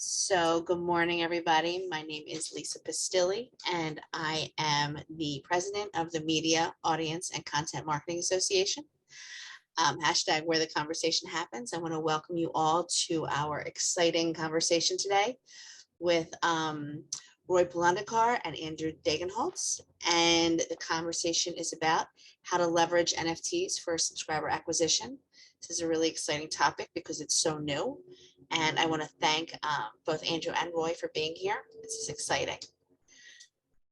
So good morning, everybody. My name is Lisa Pastilli, and I am the president of the Media, Audience, and Content Marketing Association. Hashtag where the conversation happens. I want to welcome you all to our exciting conversation today with Roy Palandekar and Andrew Degenholtz. And the conversation is about how to leverage NFTs for subscriber acquisition. This is a really exciting topic because it's so new. And I want to thank both Andrew and Roy for being here. This is exciting.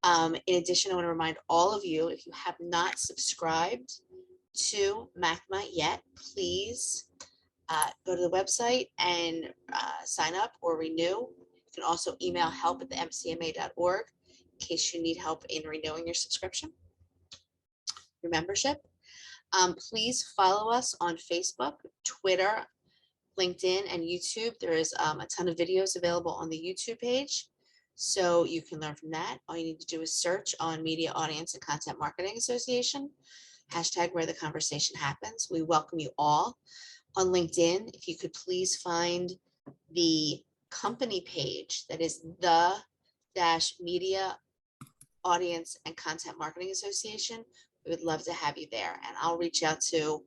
In addition, I want to remind all of you, if you have not subscribed to MACMA yet, please go to the website and sign up or renew. You can also email help@themcma.org in case you need help in renewing your subscription, your membership. Please follow us on Facebook, Twitter, LinkedIn, and YouTube. There is a ton of videos available on the YouTube page, so you can learn from that. All you need to do is search on Media, Audience, and Content Marketing Association, hashtag where the conversation happens. We welcome you all. On LinkedIn, if you could please find the company page that is the-Media, Audience, and Content Marketing Association. We would love to have you there, and I'll reach out to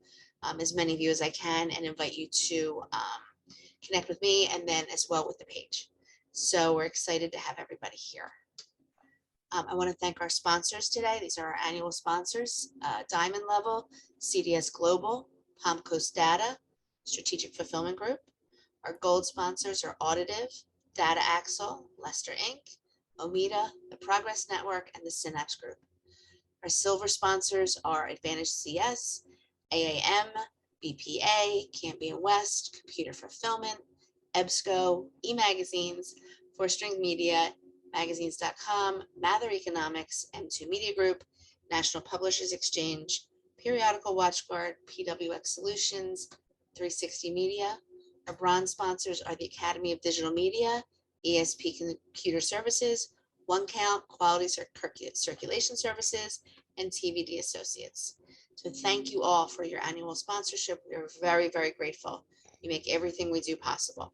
as many of you as I can and invite you to connect with me and then as well with the page. So we're excited to have everybody here. I want to thank our sponsors today. These are our annual sponsors: Diamond Level, CDS Global, Palm Coast Data, Strategic Fulfillment Group. Our gold sponsors are Auditive, Data Axle, Lester Inc., Omida, the Progress Network, and the Synapse Group. Our silver sponsors are Advantage CS, AAM, BPA, Cambion West, Computer Fulfillment, EBSCO, eMagazines, Four String Media, Magazines.com, Mather Economics, M2 Media Group, National Publishers Exchange, Periodical WatchGuard, PWX Solutions, 360 Media. Our bronze sponsors are the Academy of Digital Media, ESP Computer Services, One Count, Quality Circulation Services, and TVD Associates. So thank you all for your annual sponsorship. We are very, very grateful. You make everything we do possible.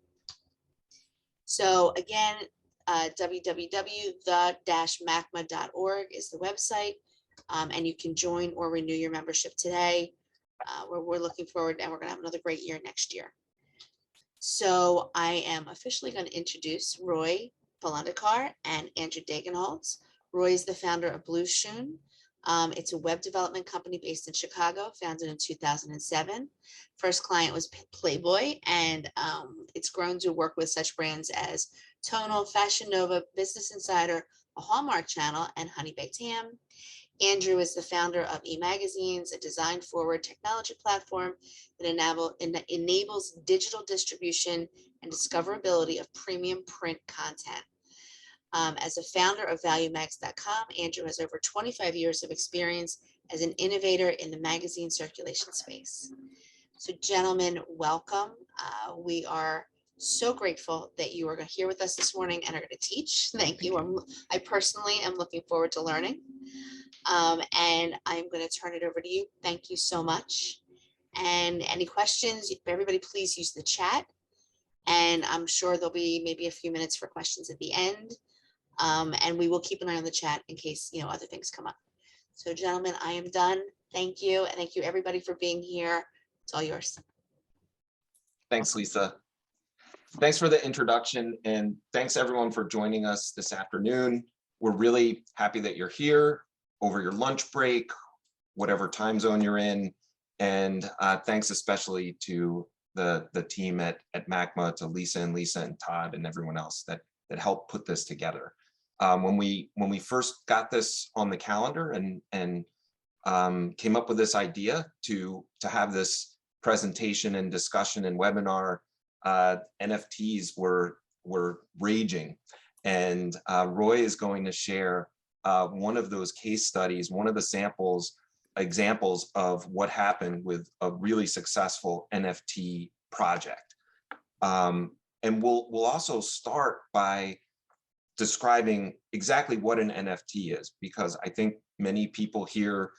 So again, www.the-macma.org is the website, and you can join or renew your membership today. We're looking forward, and we're going to have another great year next year. So I am officially going to introduce Roy Palandekar and Andrew Degenholtz. Roy is the founder of Blue Shoon. It's a web development company based in Chicago, founded in 2007. First client was Playboy, and it's grown to work with such brands as Tonal, Fashion Nova, Business Insider, a Hallmark Channel, and Honey Baked Ham. Andrew is the founder of eMagazines, a design-forward technology platform that enables digital distribution and discoverability of premium print content. As a founder of ValueMags.com, Andrew has over 25 years of experience as an innovator in the magazine circulation space. So gentlemen, welcome. We are so grateful that you are here with us this morning and are going to teach. Thank you. I personally am looking forward to learning. And I'm going to turn it over to you. Thank you so much. And any questions, everybody please use the chat. And I'm sure there'll be maybe a few minutes for questions at the end. And we will keep an eye on the chat in case, other things come up. So gentlemen, I am done. Thank you. And thank you everybody for being here. It's all yours. Thanks, Lisa. Thanks for the introduction, and thanks everyone for joining us this afternoon. We're really happy that you're here over your lunch break, whatever time zone you're in. And thanks especially to the team at MACMA, to Lisa and Todd and everyone else that helped put this together. When we first got this on the calendar and came up with this idea to have this presentation and discussion and webinar, NFTs were raging. And Roy is going to share one of those case studies, one of the examples of what happened with a really successful NFT project. And we'll also start by describing exactly what an NFT is, because I think many people here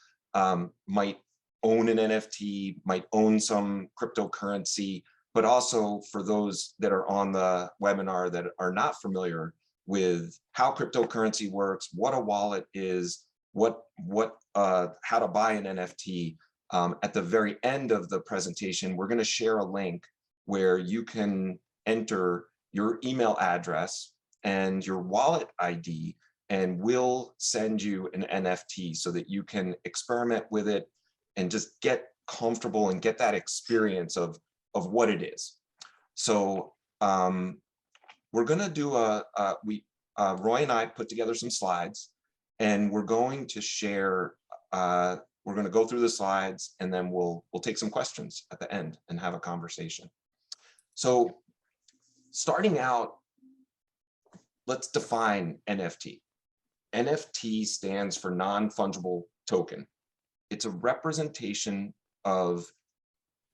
might own an NFT, might own some cryptocurrency, but also for those that are on the webinar that are not familiar with how cryptocurrency works, what a wallet is, how to buy an NFT. At the very end of the presentation, we're going to share a link where you can enter your email address and your wallet ID, and we'll send you an NFT so that you can experiment with it and just get comfortable and get that experience of what it is. So we're going to do Roy and I put together some slides, and we're going to share, we're going to go through the slides, and then we'll take some questions at the end and have a conversation. So starting out, let's define NFT. NFT stands for non-fungible token. It's a representation of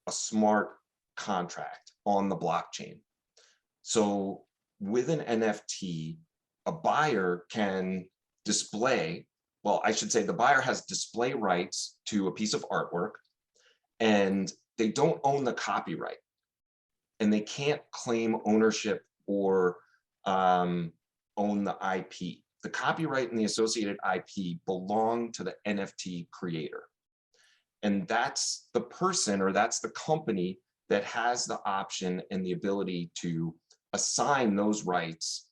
a smart contract on the blockchain. So with an NFT, a buyer can display, well, I should say the buyer has display rights to a piece of artwork, and they don't own the copyright, and they can't claim ownership or own the IP. The copyright and the associated IP belong to the NFT creator. And that's the person, or that's the company that has the option and the ability to assign those rights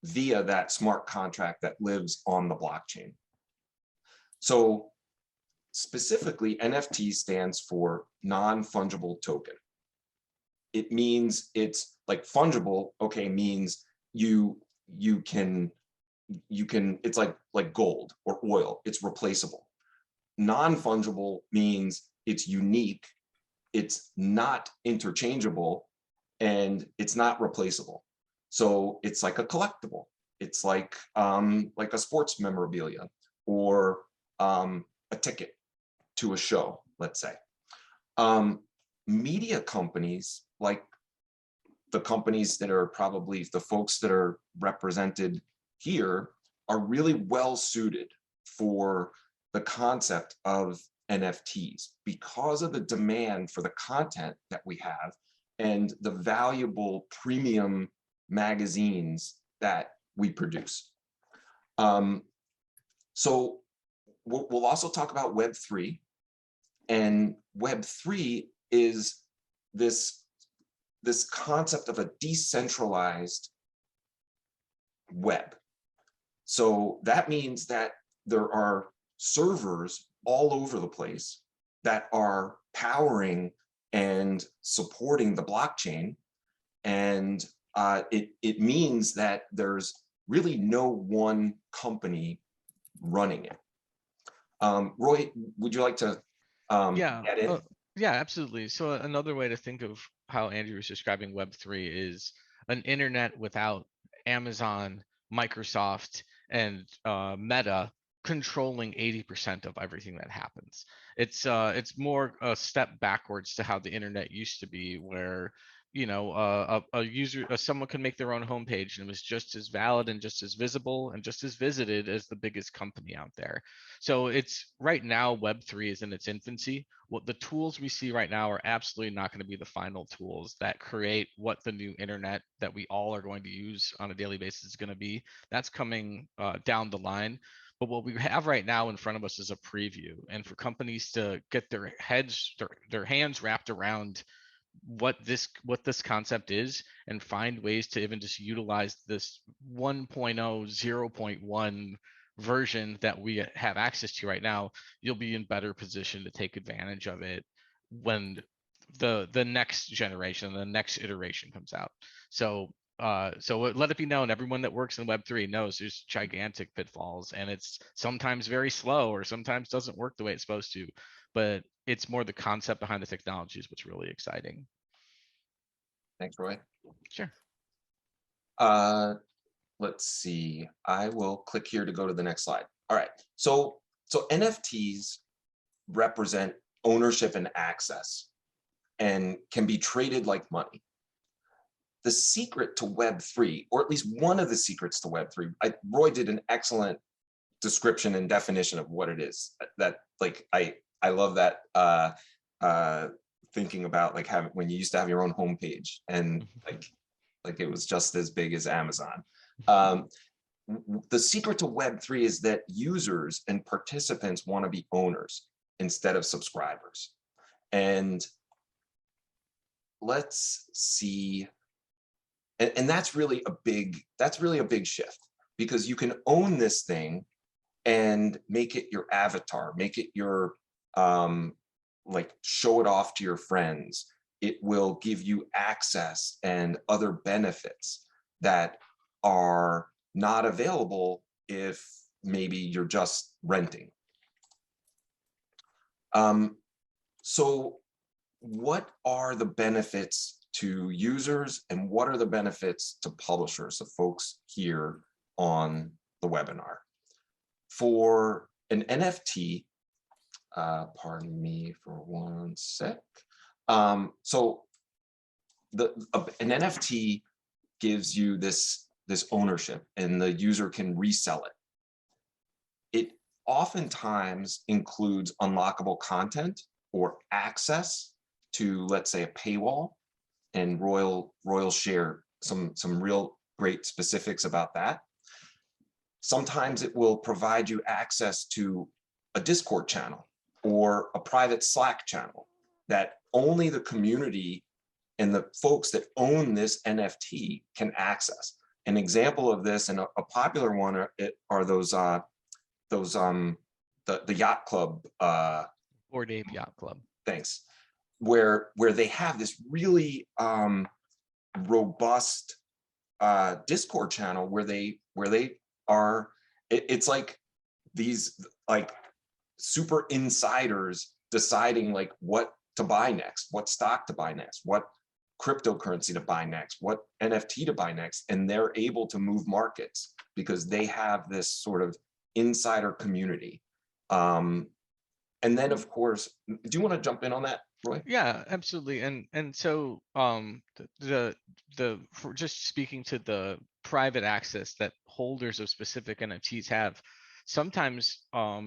via that smart contract that lives on the blockchain. So specifically, NFT stands for non-fungible token. It means it's like fungible, okay, means you can, it's like gold or oil, it's replaceable. Non-fungible means it's unique, it's not interchangeable, and it's not replaceable. So it's like a collectible. It's like a sports memorabilia or a ticket to a show, let's say. Media companies, like the companies that are probably the folks that are represented here, are really well suited for the concept of NFTs because of the demand for the content that we have and the valuable premium magazines that we produce. So we'll also talk about Web3, and Web3 is this concept of a decentralized web. So that means that there are servers all over the place that are powering and supporting the blockchain. And it means that there's really no one company running it. Roy, would you like to get in? Yeah, absolutely. So another way to think of how Andrew was describing Web3 is an internet without Amazon, Microsoft, and Meta controlling 80% of everything that happens. It's more a step backwards to how the internet used to be, where someone could make their own homepage and it was just as valid and just as visible and just as visited as the biggest company out there. So it's right now, Web3 is in its infancy. What the tools we see right now are absolutely not going to be the final tools that create what the new internet that we all are going to use on a daily basis is going to be. That's coming down the line. But what we have right now in front of us is a preview, and for companies to get their hands wrapped around what this concept is and find ways to even just utilize this 1.0 0.1 version that we have access to right now, you'll be in better position to take advantage of it when the next generation, the next iteration comes out. So let it be known, everyone that works in Web3 knows there's gigantic pitfalls, and it's sometimes very slow or sometimes doesn't work the way it's supposed to, but it's more the concept behind the technology is what's really exciting. Thanks, Roy. Sure. Let's see. I will click here to go to the next slide. All right. So NFTs represent ownership and access and can be traded like money. The secret to Web3, or at least one of the secrets to Web3, Roy did an excellent description and definition of what it is. That, like, I love that thinking about like having, when you used to have your own homepage and like it was just as big as Amazon. The secret to Web3 is that users and participants want to be owners instead of subscribers. And let's see, and that's really a big shift, because you can own this thing and make it your avatar, make it your, like show it off to your friends. It will give you access and other benefits that are not available if maybe you're just renting. So what are the benefits to users and what are the benefits to publishers, the folks here on the webinar? For an NFT, pardon me for one sec. So an NFT gives you this ownership and the user can resell it. It oftentimes includes unlockable content or access to, let's say, a paywall, and Royal share some real great specifics about that. Sometimes it will provide you access to a Discord channel or a private Slack channel that only the community and the folks that own this NFT can access. An example of this, and a popular one, are those the yacht club. Bored Ape Yacht Club. Thanks. Where they have this really robust Discord channel where they are. It's like these like super insiders deciding like what to buy next, what stock to buy next, what cryptocurrency to buy next, what NFT to buy next, and they're able to move markets because they have this sort of insider community. And then, of course, do you want to jump in on that, Roy? Yeah, absolutely. And so for just speaking to the private access that holders of specific NFTs have, sometimes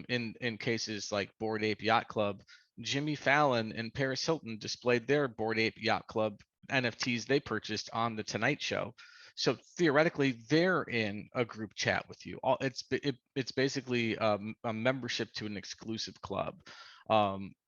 in cases like Bored Ape Yacht Club, Jimmy Fallon and Paris Hilton displayed their Bored Ape Yacht Club NFTs they purchased on the Tonight Show. So theoretically, they're in a group chat with you. It's basically a membership to an exclusive club.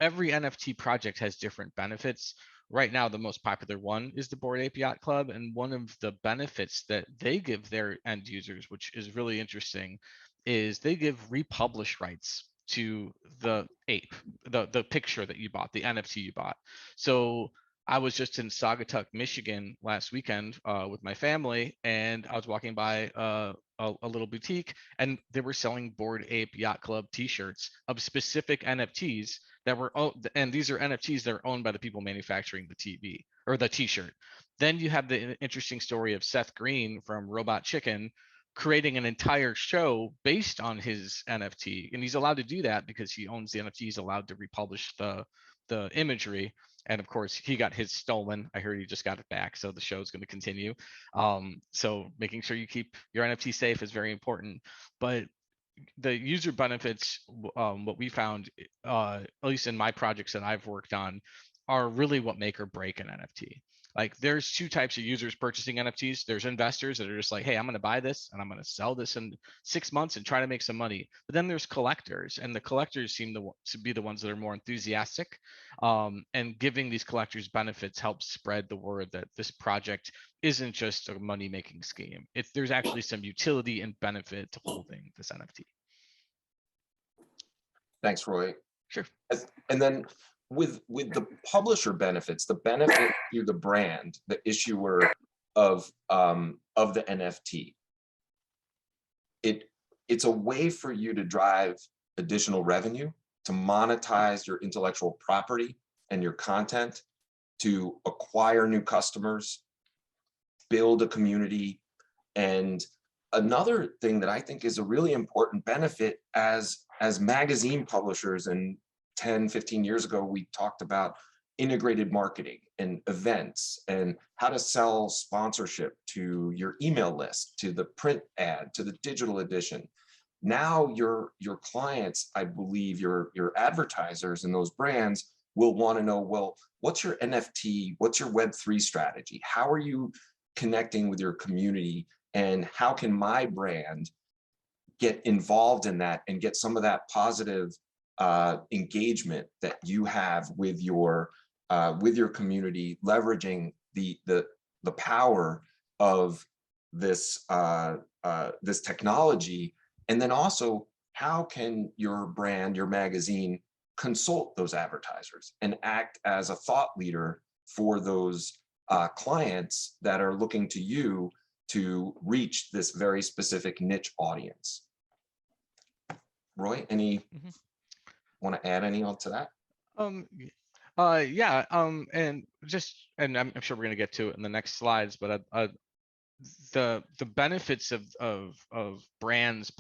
Every NFT project has different benefits. Right now, the most popular one is the Bored Ape Yacht Club, and one of the benefits that they give their end users, which is really interesting, is they give republish rights to the ape, the picture that you bought, the NFT you bought. So I was just in Saugatuck, Michigan last weekend with my family, and I was walking by a little boutique, and they were selling Bored Ape Yacht Club T-shirts of specific NFTs that were, and these are NFTs that are owned by the people manufacturing the TV or the T-shirt. Then you have the interesting story of Seth Green from Robot Chicken creating an entire show based on his NFT, and he's allowed to do that because he owns the NFT. He's allowed to republish the imagery. And of course, he got his stolen. I heard he just got it back, so the show is going to continue. So making sure you keep your NFT safe is very important. But the user benefits, what we found, at least in my projects that I've worked on, are really what make or break an NFT. Like there's two types of users purchasing NFTs. There's investors that are just like, hey, I'm going to buy this and I'm going to sell this in 6 months and try to make some money. But then there's collectors, and the collectors seem to be the ones that are more enthusiastic. And giving these collectors benefits helps spread the word that this project isn't just a money-making scheme. There's actually some utility and benefit to holding this NFT. Thanks, Roy. Sure. And then with the publisher benefits, the benefit to the brand, the issuer of the NFT, it's a way for you to drive additional revenue, to monetize your intellectual property and your content, to acquire new customers, build a community. And another thing that I think is a really important benefit as magazine publishers, and 10, 15 years ago, we talked about integrated marketing and events and how to sell sponsorship to your email list, to the print ad, to the digital edition. Now your clients, I believe your advertisers and those brands will want to know, well, what's your NFT? What's your Web3 strategy? How are you connecting with your community? And how can my brand get involved in that and get some of that positive engagement that you have with your community, leveraging the power of this this technology? And then also, how can your brand, your magazine, consult those advertisers and act as a thought leader for those clients that are looking to you to reach this very specific niche audience? Roy, want to add any on to that? Yeah, and I'm sure we're gonna get to it in the next slides, but the benefits of brands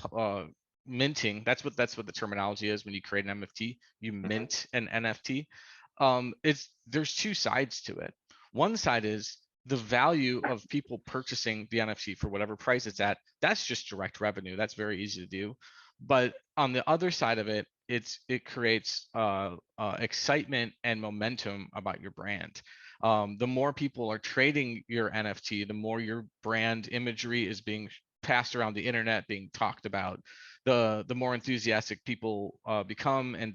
minting, that's what the terminology is. When you create an NFT, you mint an NFT. There's two sides to it. One side is the value of people purchasing the NFT for whatever price it's at. That's just direct revenue. That's very easy to do. But on the other side of it, it creates excitement and momentum about your brand. The more people are trading your NFT, the more your brand imagery is being passed around the internet, being talked about. The more enthusiastic people become and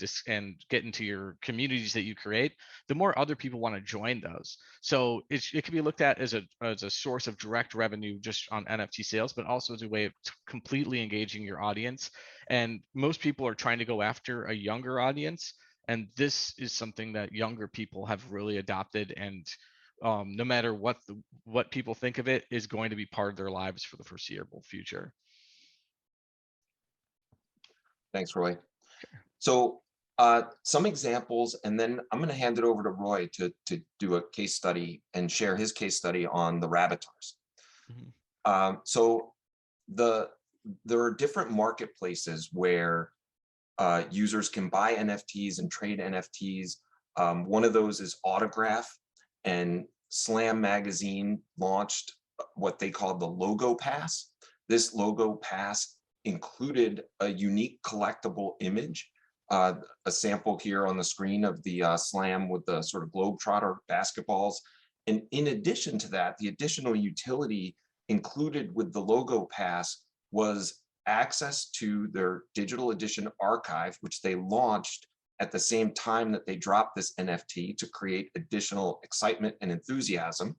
get into your communities that you create, the more other people want to join those. So it can be looked at as a source of direct revenue just on NFT sales, but also as a way of completely engaging your audience. And most people are trying to go after a younger audience, and this is something that younger people have really adopted, and no matter what people think of it, is going to be part of their lives for the foreseeable future. Thanks, Roy. So some examples, and then I'm going to hand it over to Roy to do a case study and share his case study on the Rabbitars. So there are different marketplaces where users can buy NFTs and trade NFTs. One of those is Autograph, and Slam magazine launched what they called the Logo Pass. This Logo Pass included a unique collectible image, a sample here on the screen of the Slam with the sort of Globetrotter basketballs. And in addition to that, the additional utility included with the Logo Pass was access to their digital edition archive, which they launched at the same time that they dropped this NFT to create additional excitement and enthusiasm.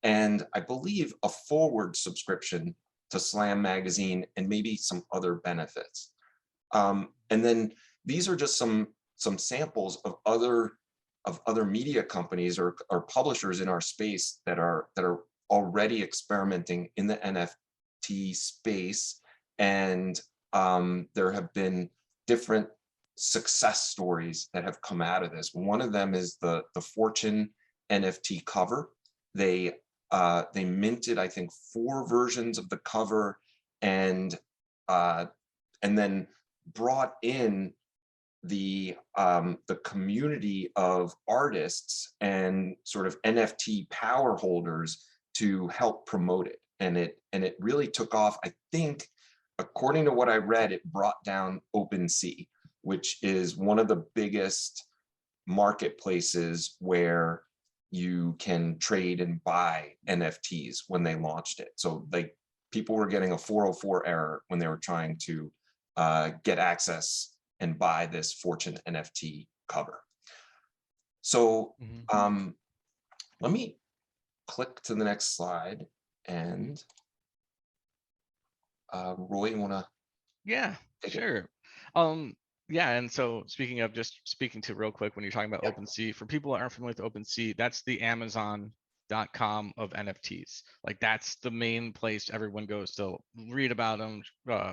And I believe a forward subscription to Slam magazine and maybe some other benefits. And then these are just some samples of other media companies or publishers in our space that are already experimenting in the NFT space. And there have been different success stories that have come out of this. One of them is the Fortune NFT cover. They minted, I think, 4 versions of the cover, and then brought in the community of artists and sort of NFT power holders to help promote it. And it really took off. I think, according to what I read, it brought down OpenSea, which is one of the biggest marketplaces where you can trade and buy NFTs when they launched it. So people were getting a 404 error when they were trying to get access and buy this Fortune NFT cover. So let me click to the next slide, and Roy, you want to? Yeah, sure. Yeah, and so speaking to real quick, when you're talking about OpenSea, for people that aren't familiar with OpenSea, that's the Amazon.com of NFTs. Like, that's the main place everyone goes to read about them,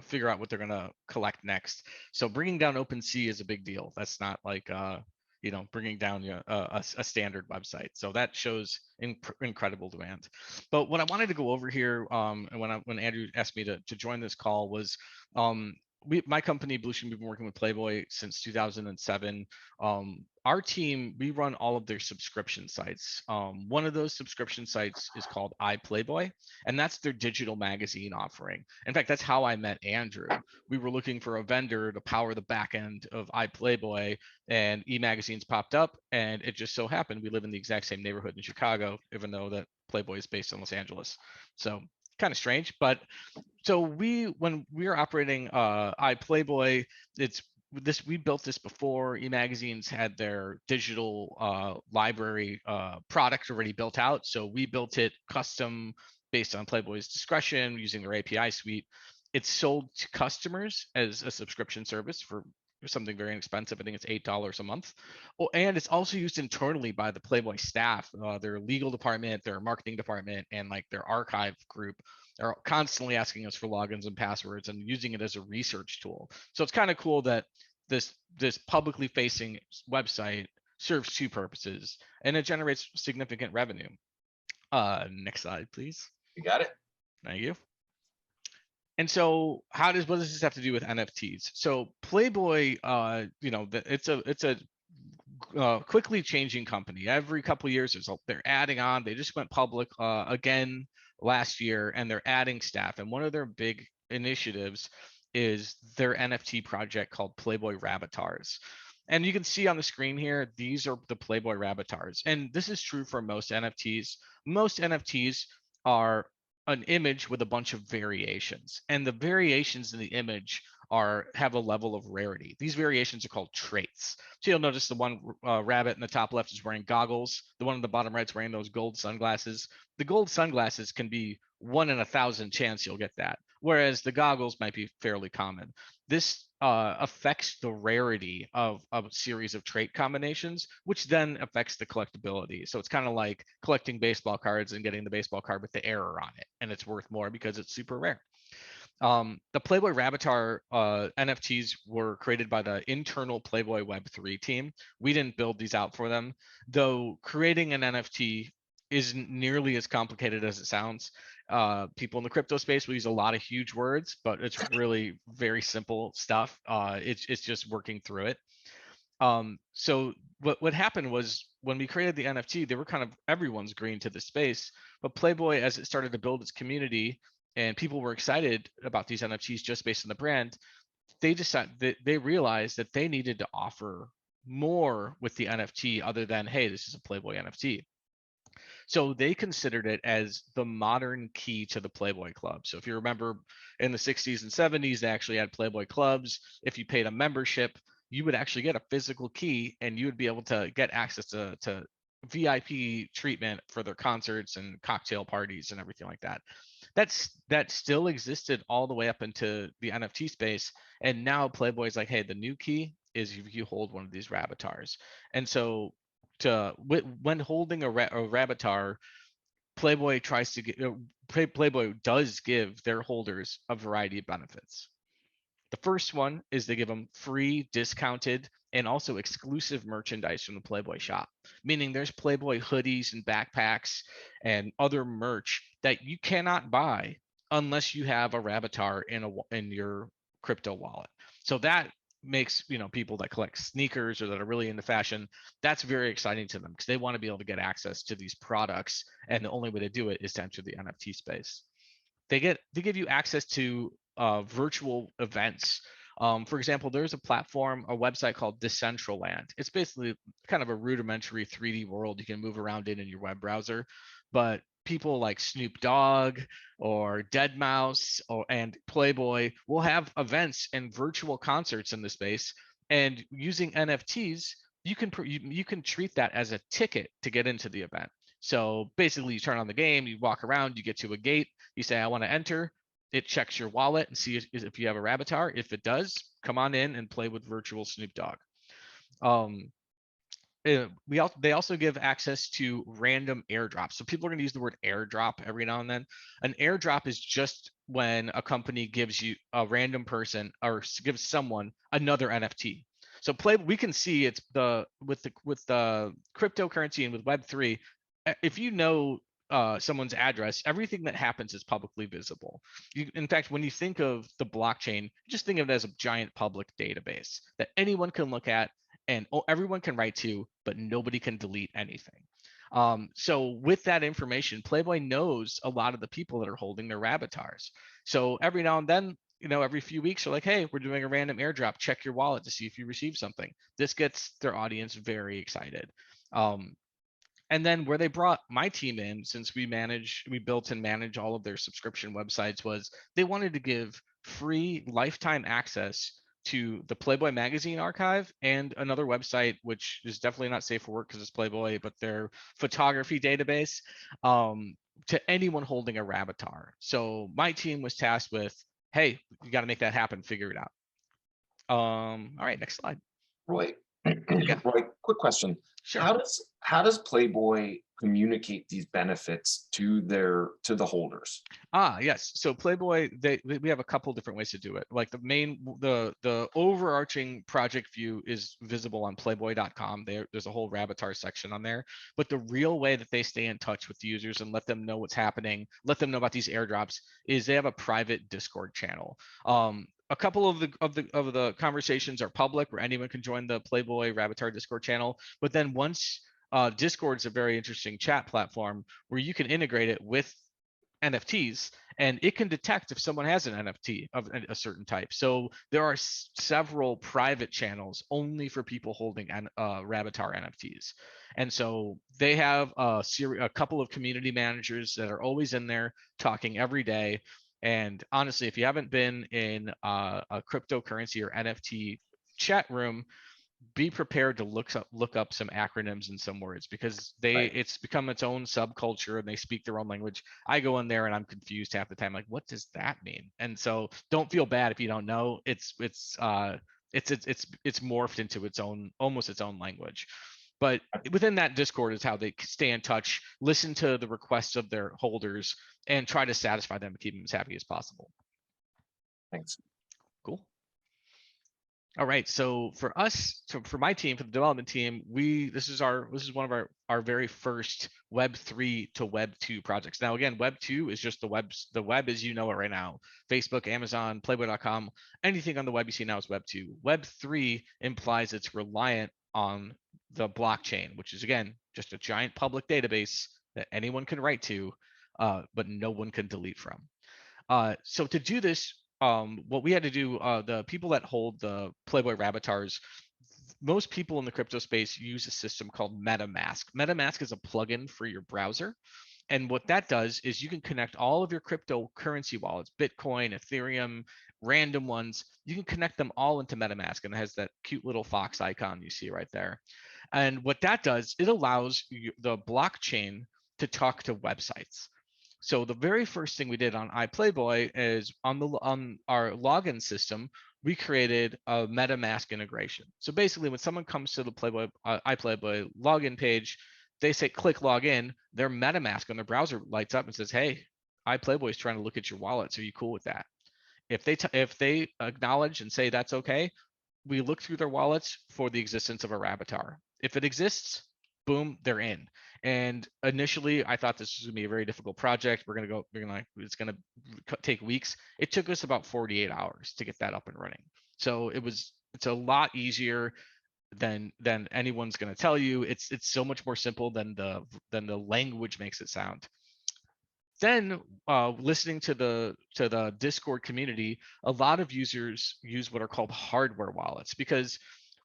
figure out what they're gonna collect next. So bringing down OpenSea is a big deal. That's not like bringing down a standard website. So that shows incredible demand. But what I wanted to go over here, and when Andrew asked me to join this call, was my company Blueshin, we've been working with Playboy since 2007. Our team, we run all of their subscription sites. One of those subscription sites is called iPlayboy, and that's their digital magazine offering. In fact, that's how I met Andrew. We were looking for a vendor to power the back end of iPlayboy, and eMagazines popped up, and it just so happened we live in the exact same neighborhood in Chicago, even though that Playboy is based in Los Angeles. So kind of strange, but so when we were operating iPlayboy, we built this before eMagazines had their digital library product already built out. So we built it custom based on Playboy's discretion using their API suite. It's sold to customers as a subscription service for something very inexpensive. I think it's $8 a month. Oh, and it's also used internally by the Playboy staff, their legal department, their marketing department, and like their archive group are constantly asking us for logins and passwords and using it as a research tool. So it's kind of cool that this publicly facing website serves two purposes and it generates significant revenue. Next slide, please. You got it. Thank you. And so what does this have to do with NFTs? So Playboy, it's a quickly changing company. Every couple of years, they're adding on. They just went public again last year, and they're adding staff. And one of their big initiatives is their NFT project called Playboy Rabbitars. And you can see on the screen here, these are the Playboy Rabbitars. And this is true for most NFTs. Most NFTs are an image with a bunch of variations, and the variations in the image have a level of rarity. These variations are called traits. So you'll notice the one rabbit in the top left is wearing goggles. The one in the bottom right is wearing those gold sunglasses. The gold sunglasses can be 1 in 1,000 chance you'll get that, whereas the goggles might be fairly common. This affects the rarity of a series of trait combinations, which then affects the collectability. So it's kind of like collecting baseball cards and getting the baseball card with the error on it, and it's worth more because it's super rare. The Playboy Rabbitar NFTs were created by the internal Playboy Web3 team. We didn't build these out for them, though creating an NFT isn't nearly as complicated as it sounds. People in the crypto space will use a lot of huge words, but it's really very simple stuff. It's just working through it. So what happened was when we created the NFT, they were kind of everyone's green to the space, but Playboy, as it started to build its community and people were excited about these NFTs just based on the brand, they realized that they needed to offer more with the NFT other than, hey, this is a Playboy NFT. So they considered it as the modern key to the Playboy Club. So if you remember in the 60s and 70s, they actually had Playboy clubs. If you paid a membership, you would actually get a physical key and you would be able to get access to VIP treatment for their concerts and cocktail parties and everything like that. That still existed all the way up into the NFT space. And now Playboy's like, hey, the new key is if you hold one of these Rabbitars. And so when holding a Rabbitar, Playboy Playboy does give their holders a variety of benefits. The first one is they give them free, discounted, and also exclusive merchandise from the Playboy shop, meaning there's Playboy hoodies and backpacks and other merch that you cannot buy unless you have a Rabbitar in your crypto wallet. So that makes people that collect sneakers or that are really into fashion, that's very exciting to them because they want to be able to get access to these products, and the only way to do it is to enter the NFT space. They give you access to virtual events. For example, there's a website called Decentraland. It's basically kind of a rudimentary 3D world you can move around in your web browser, but people like Snoop Dogg or Deadmau5 and Playboy will have events and virtual concerts in the space, and using NFTs, you can treat that as a ticket to get into the event. So basically, you turn on the game, you walk around, you get to a gate, you say, I want to enter. It checks your wallet and sees if you have a Rabbitar. If it does, come on in and play with virtual Snoop Dogg. They also give access to random airdrops. So people are going to use the word airdrop every now and then. An airdrop is just when a company gives you a random person or gives someone another NFT. So we can see it's with the cryptocurrency and with Web3. If you know someone's address, everything that happens is publicly visible. In fact, when you think of the blockchain, just think of it as a giant public database that anyone can look at and everyone can write to, but nobody can delete anything. So with that information, Playboy knows a lot of the people that are holding their avatars. So every now and then, every few weeks, they're like, hey, we're doing a random airdrop. Check your wallet to see if you received something. This gets their audience very excited. And then where they brought my team in, since we built and manage all of their subscription websites, was they wanted to give free lifetime access to the Playboy magazine archive and another website, which is definitely not safe for work because it's Playboy, but their photography database, to anyone holding a Rabbitaur. So my team was tasked with, hey, you got to make that happen, figure it out. All right, next slide. Roy, Yeah. Roy, quick question. Sure. How does Playboy communicate these benefits to the holders? Yes. So Playboy, we have a couple different ways to do it. Like the overarching project view is visible on playboy.com. There's a whole Rabbitaur section on there. But the real way that they stay in touch with users and let them know what's happening, let them know about these airdrops, is they have a private Discord channel. A couple of the conversations are public, where anyone can join the Playboy Rabbitaur Discord channel. But then once Discord's a very interesting chat platform where you can integrate it with NFTs, and it can detect if someone has an NFT of a certain type. So there are several private channels only for people holding Rabbitaur NFTs. And so they have a couple of community managers that are always in there talking every day. And honestly, if you haven't been in a cryptocurrency or NFT chat room, be prepared to look up some acronyms and some words, because it's become its own subculture and they speak their own language. I go in there and I'm confused half the time, like, what does that mean? And so don't feel bad if you don't know. It's morphed into almost its own language. But within that Discord is how they stay in touch, listen to the requests of their holders, and try to satisfy them and keep them as happy as possible. Thanks. Cool. All right, so for us, for my team, for the development team, this is one of our very first Web3 to Web2 projects. Now, again, Web2 is just the web as you know it right now. Facebook, Amazon, Playboy.com, anything on the web you see now is Web2. Web3 implies it's reliant on the blockchain, which is, again, just a giant public database that anyone can write to, but no one can delete from. So to do this, what we had to do, the people that hold the Playboy Rabbitaurs, most people in the crypto space use a system called MetaMask. MetaMask is a plugin for your browser. And what that does is you can connect all of your cryptocurrency wallets, Bitcoin, Ethereum, random ones. You can connect them all into MetaMask, and it has that cute little fox icon you see right there. And what that does, it allows the blockchain to talk to websites. So the very first thing we did on iPlayboy is on our login system, we created a MetaMask integration. So basically, when someone comes to the iPlayboy login page, they say click login, their MetaMask on their browser lights up and says, "Hey, iPlayboy is trying to look at your wallets. Are you cool with that?" If they acknowledge and say that's okay, we look through their wallets for the existence of a Rabbitaur. If it exists, boom, they're in. And initially, I thought this was gonna be a very difficult project. It's gonna take weeks. It took us about 48 hours to get that up and running. So it's a lot easier than anyone's gonna tell you. It's so much more simple than the language makes it sound. Then listening to the Discord community, a lot of users use what are called hardware wallets, because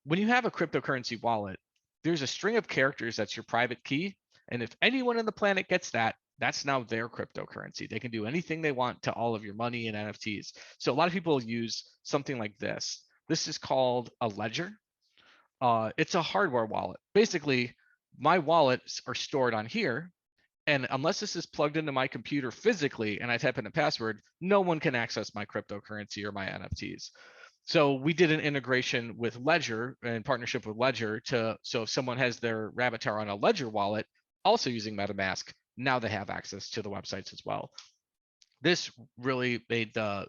when you have a cryptocurrency wallet, there's a string of characters that's your private key. And if anyone on the planet gets that, that's now their cryptocurrency. They can do anything they want to all of your money and NFTs. So a lot of people use something like this. This is called a ledger. It's a hardware wallet. Basically, my wallets are stored on here. And unless this is plugged into my computer physically and I type in a password, no one can access my cryptocurrency or my NFTs. So we did an integration with Ledger, in partnership with Ledger, so if someone has their Rabbitaur on a Ledger wallet, also using MetaMask, now they have access to the websites as well. This really made the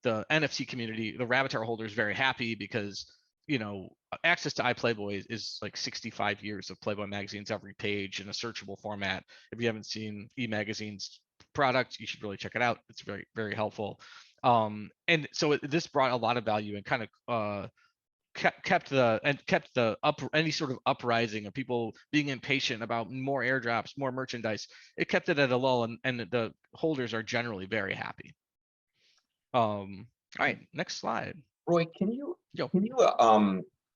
NFT community, the Rabbitaur holders, very happy, because you know, access to iPlayboy is like 65 years of Playboy magazines, every page in a searchable format. If you haven't seen eMagazines product, you should really check it out. It's very, very helpful. And so this brought a lot of value and kind of kept the any sort of uprising of people being impatient about more airdrops, more merchandise. It kept it at a lull, and the holders are generally very happy. All right, next slide. Roy, can you Yo.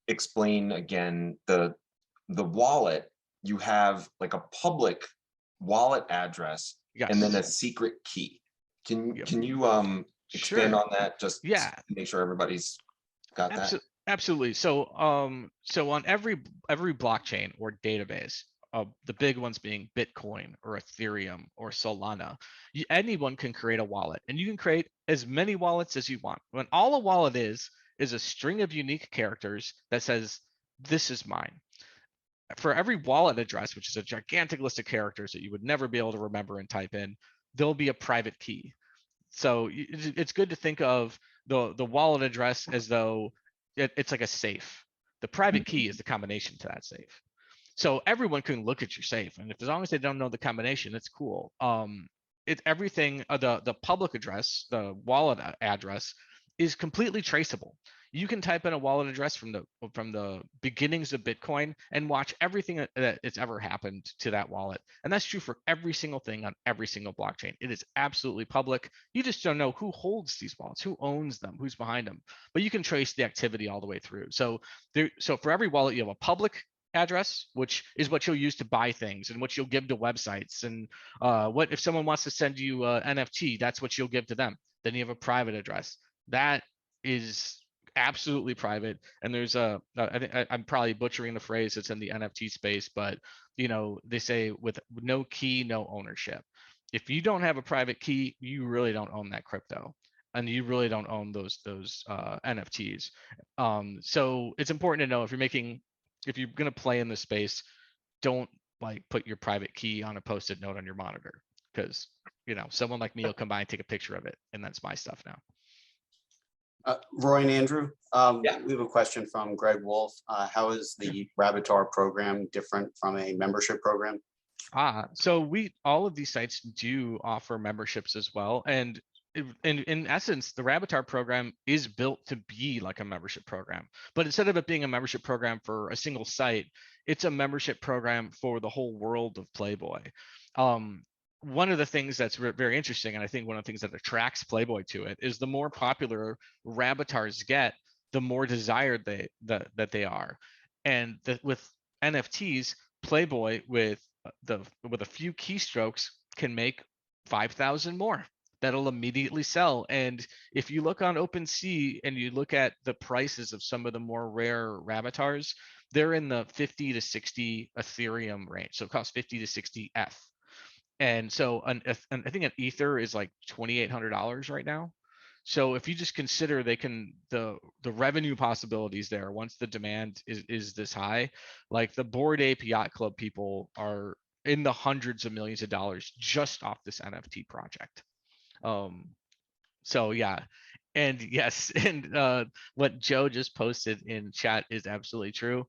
explain again the wallet? You have like a public wallet address and then a Yes. secret key. Can Yep. you expand Sure. on that, just Yeah. to make sure everybody's got that? Absolutely. So on every blockchain or database, the big ones being Bitcoin or Ethereum or Solana, anyone can create a wallet, and you can create as many wallets as you want. When all a wallet is a string of unique characters that says, "This is mine." For every wallet address, which is a gigantic list of characters that you would never be able to remember and type in, there'll be a private key. So it's good to think of the wallet address as though it's like a safe. The private key is the combination to that safe. So everyone can look at your safe, and as long as they don't know the combination, it's cool. It's everything. The public address, the wallet address, is completely traceable. You can type in a wallet address from the beginnings of Bitcoin and watch everything that it's ever happened to that wallet. And that's true for every single thing on every single blockchain. It is absolutely public. You just don't know who holds these wallets, who owns them, who's behind them, but you can trace the activity all the way through. So for every wallet, you have a public address, which is what you'll use to buy things and what you'll give to websites. And what if someone wants to send you an NFT, that's what you'll give to them. Then you have a private address. That is absolutely private. And there's I'm probably butchering the phrase, it's in the NFT space, but you know, they say with no key, no ownership. If you don't have a private key, you really don't own that crypto, and you really don't own those NFTs. So it's important to know if you're going to play in this space, don't like put your private key on a post-it note on your monitor, because you know, someone like me will come by and take a picture of it, and that's my stuff now. Roy and Andrew, Yeah. we have a question from Greg Wolf. How is the Rabbitar program different from a membership program? So all of these sites do offer memberships as well, and in essence, the Rabbitar program is built to be like a membership program. But instead of it being a membership program for a single site, it's a membership program for the whole world of Playboy. One of the things that's very interesting, and I think one of the things that attracts Playboy to it, is the more popular Rabbitars get, the more desired that they are. And with NFTs, Playboy with a few keystrokes can make 5,000 more that'll immediately sell. And if you look on OpenSea and you look at the prices of some of the more rare Rabbitars, they're in the 50 to 60 Ethereum range. So it costs 50 to 60 F. And so I think an Ether is like $2,800 right now. So if you just consider the revenue possibilities there, once the demand is this high, like the Bored Ape Yacht Club people are in the hundreds of millions of dollars just off this NFT project. So yeah, and yes, and what Joe just posted in chat is absolutely true.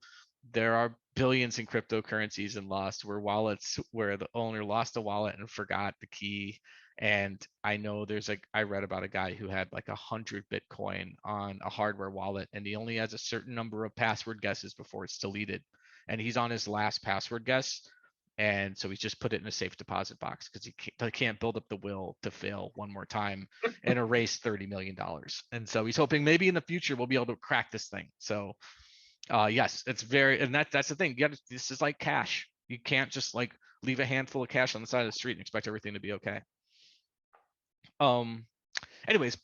There are billions in cryptocurrencies and lost where the owner lost a wallet and forgot the key. And I know I read about a guy who had like 100 Bitcoin on a hardware wallet, and he only has a certain number of password guesses before it's deleted. And he's on his last password guess. And so he's just put it in a safe deposit box because he can't build up the will to fail one more time and erase $30 million. And so he's hoping maybe in the future we'll be able to crack this thing. So yes, it's and that's the thing. This is like cash. You can't just like leave a handful of cash on the side of the street and expect everything to be okay. Anyways,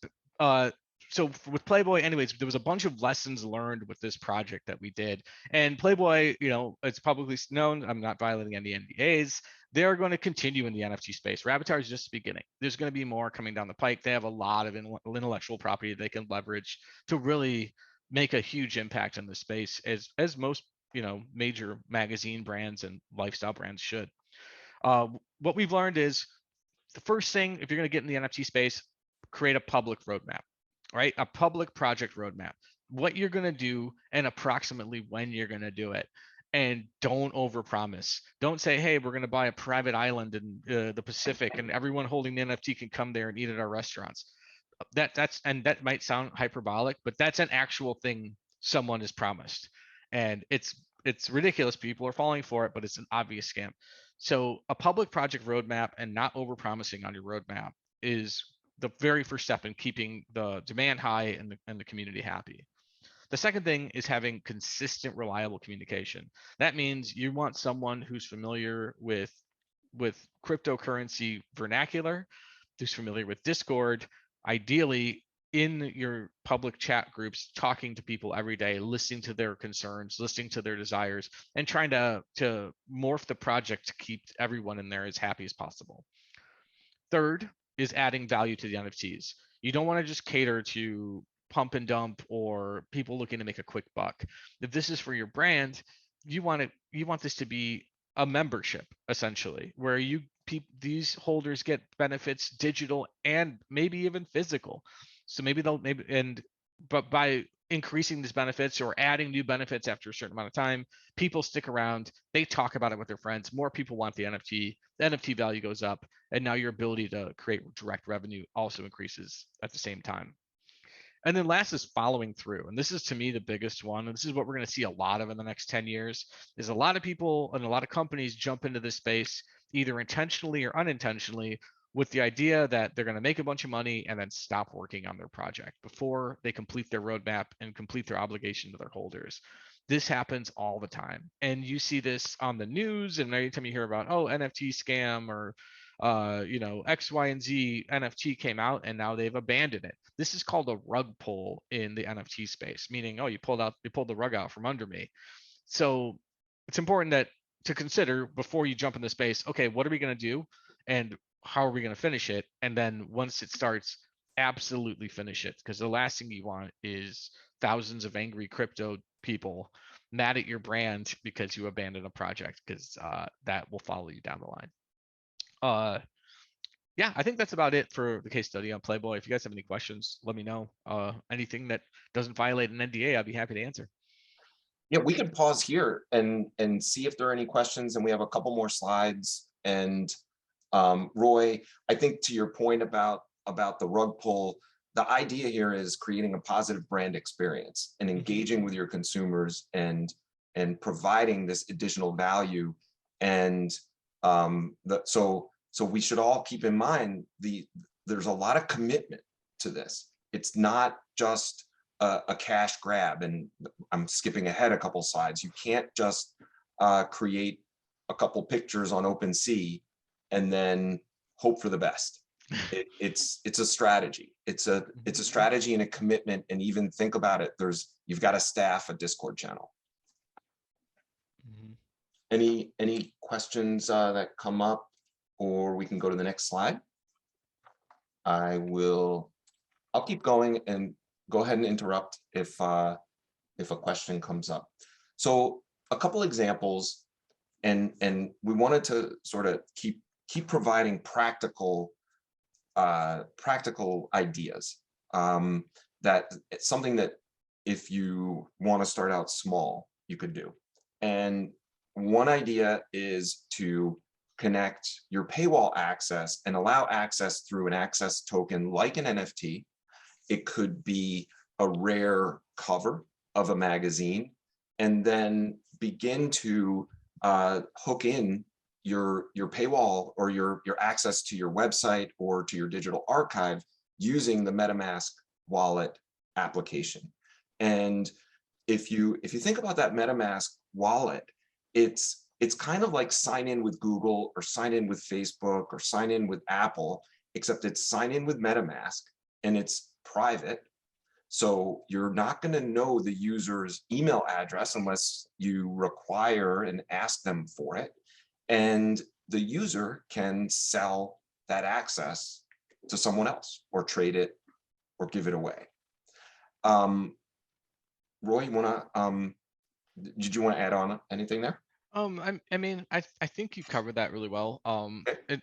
so with Playboy, anyways, there was a bunch of lessons learned with this project that we did. And Playboy, you know, it's publicly known, I'm not violating any NDAs. They're going to continue in the NFT space. Rabbitar is just the beginning. There's going to be more coming down the pike. They have a lot of intellectual property they can leverage to really make a huge impact in the space, as most, you know, major magazine brands and lifestyle brands should. What we've learned is the first thing, if you're going to get in the NFT space, create a public roadmap, right? A public project roadmap. what you're going to do and approximately when you're going to do it. And don't overpromise. Don't say, hey, we're going to buy a private island in the Pacific and everyone holding the NFT can come there and eat at our restaurants. That might sound hyperbolic, but that's an actual thing someone is promised. And it's ridiculous. People are falling for it, but it's an obvious scam. So a public project roadmap and not overpromising on your roadmap is the very first step in keeping the demand high and the community happy. The second thing is having consistent, reliable communication. That means you want someone who's familiar with cryptocurrency vernacular, who's familiar with Discord, ideally in your public chat groups, talking to people every day, listening to their concerns, listening to their desires, and trying to morph the project to keep everyone in there as happy as possible. Third is adding value to the NFTs. You don't want to just cater to pump and dump or people looking to make a quick buck. If this is for your brand, you want this to be a membership essentially, where these holders get benefits digital and maybe even physical. So but by increasing these benefits or adding new benefits after a certain amount of time, people stick around, they talk about it with their friends, more people want the NFT value goes up, and now your ability to create direct revenue also increases at the same time. And then last is following through. And this is to me the biggest one. And this is what we're going to see a lot of in the next 10 years is a lot of people and a lot of companies jump into this space either intentionally or unintentionally with the idea that they're going to make a bunch of money and then stop working on their project before they complete their roadmap and complete their obligation to their holders. This happens all the time. And you see this on the news, and anytime you hear about, oh, NFT scam or X, Y, and Z NFT came out and now they've abandoned it. This is called a rug pull in the NFT space, meaning, oh, you pulled the rug out from under me. So it's important to consider before you jump in the space, okay, what are we going to do? And how are we going to finish it? And then once it starts, absolutely finish it. Because the last thing you want is thousands of angry crypto people mad at your brand because you abandoned a project, because that will follow you down the line. Yeah, I think that's about it for the case study on Playboy. If you guys have any questions, let me know. Anything that doesn't violate an NDA, I'd be happy to answer. Yeah, we can pause here and see if there are any questions, and we have a couple more slides. And Roy, I think to your point about the rug pull, the idea here is creating a positive brand experience and engaging with your consumers and providing this additional value. And so we should all keep in mind there's a lot of commitment to this. It's not just a cash grab. And I'm skipping ahead a couple slides. You can't just create a couple pictures on OpenSea and then hope for the best. It's a strategy. It's a strategy and a commitment. And even think about it. You've got to staff a Discord channel. Any questions that come up, or we can go to the next slide? I'll keep going and go ahead and interrupt if a question comes up. So a couple examples, and we wanted to sort of keep providing practical ideas. That it's something that if you want to start out small, you could do. And one idea is to connect your paywall access and allow access through an access token like an NFT. It could be a rare cover of a magazine, and then begin to hook in your paywall or your access to your website or to your digital archive using the MetaMask wallet application. And if you think about that MetaMask wallet, it's kind of like sign in with Google or sign in with Facebook or sign in with Apple, except it's sign in with MetaMask and it's private. So you're not going to know the user's email address unless you require and ask them for it. And the user can sell that access to someone else or trade it or give it away. Roy, did you want to add on anything there? I think you covered that really well.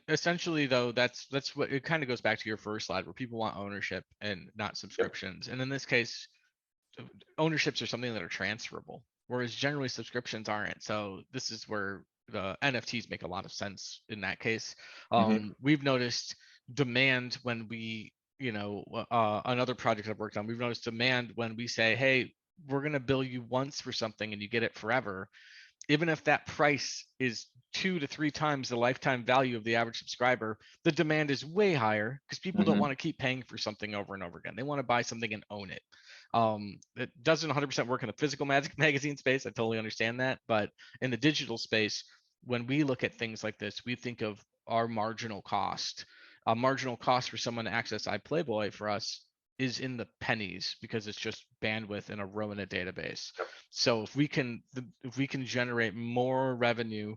Essentially though, that's what it kind of goes back to your first slide where people want ownership and not subscriptions. And in this case, ownerships are something that are transferable, whereas generally subscriptions aren't. So this is where the NFTs make a lot of sense in that case. We've noticed demand when we, another project I've worked on, we've noticed demand when we say, hey, we're going to bill you once for something and you get it forever. Even if that price is 2 to 3 times the lifetime value of the average subscriber, the demand is way higher because people don't want to keep paying for something over and over again. They want to buy something and own it. It doesn't 100% work in the physical magazine space. I totally understand that. But in the digital space, when we look at things like this, we think of our marginal cost. A marginal cost for someone to access iPlayboy for us is in the pennies because it's just bandwidth in a row in a database. So if we can generate more revenue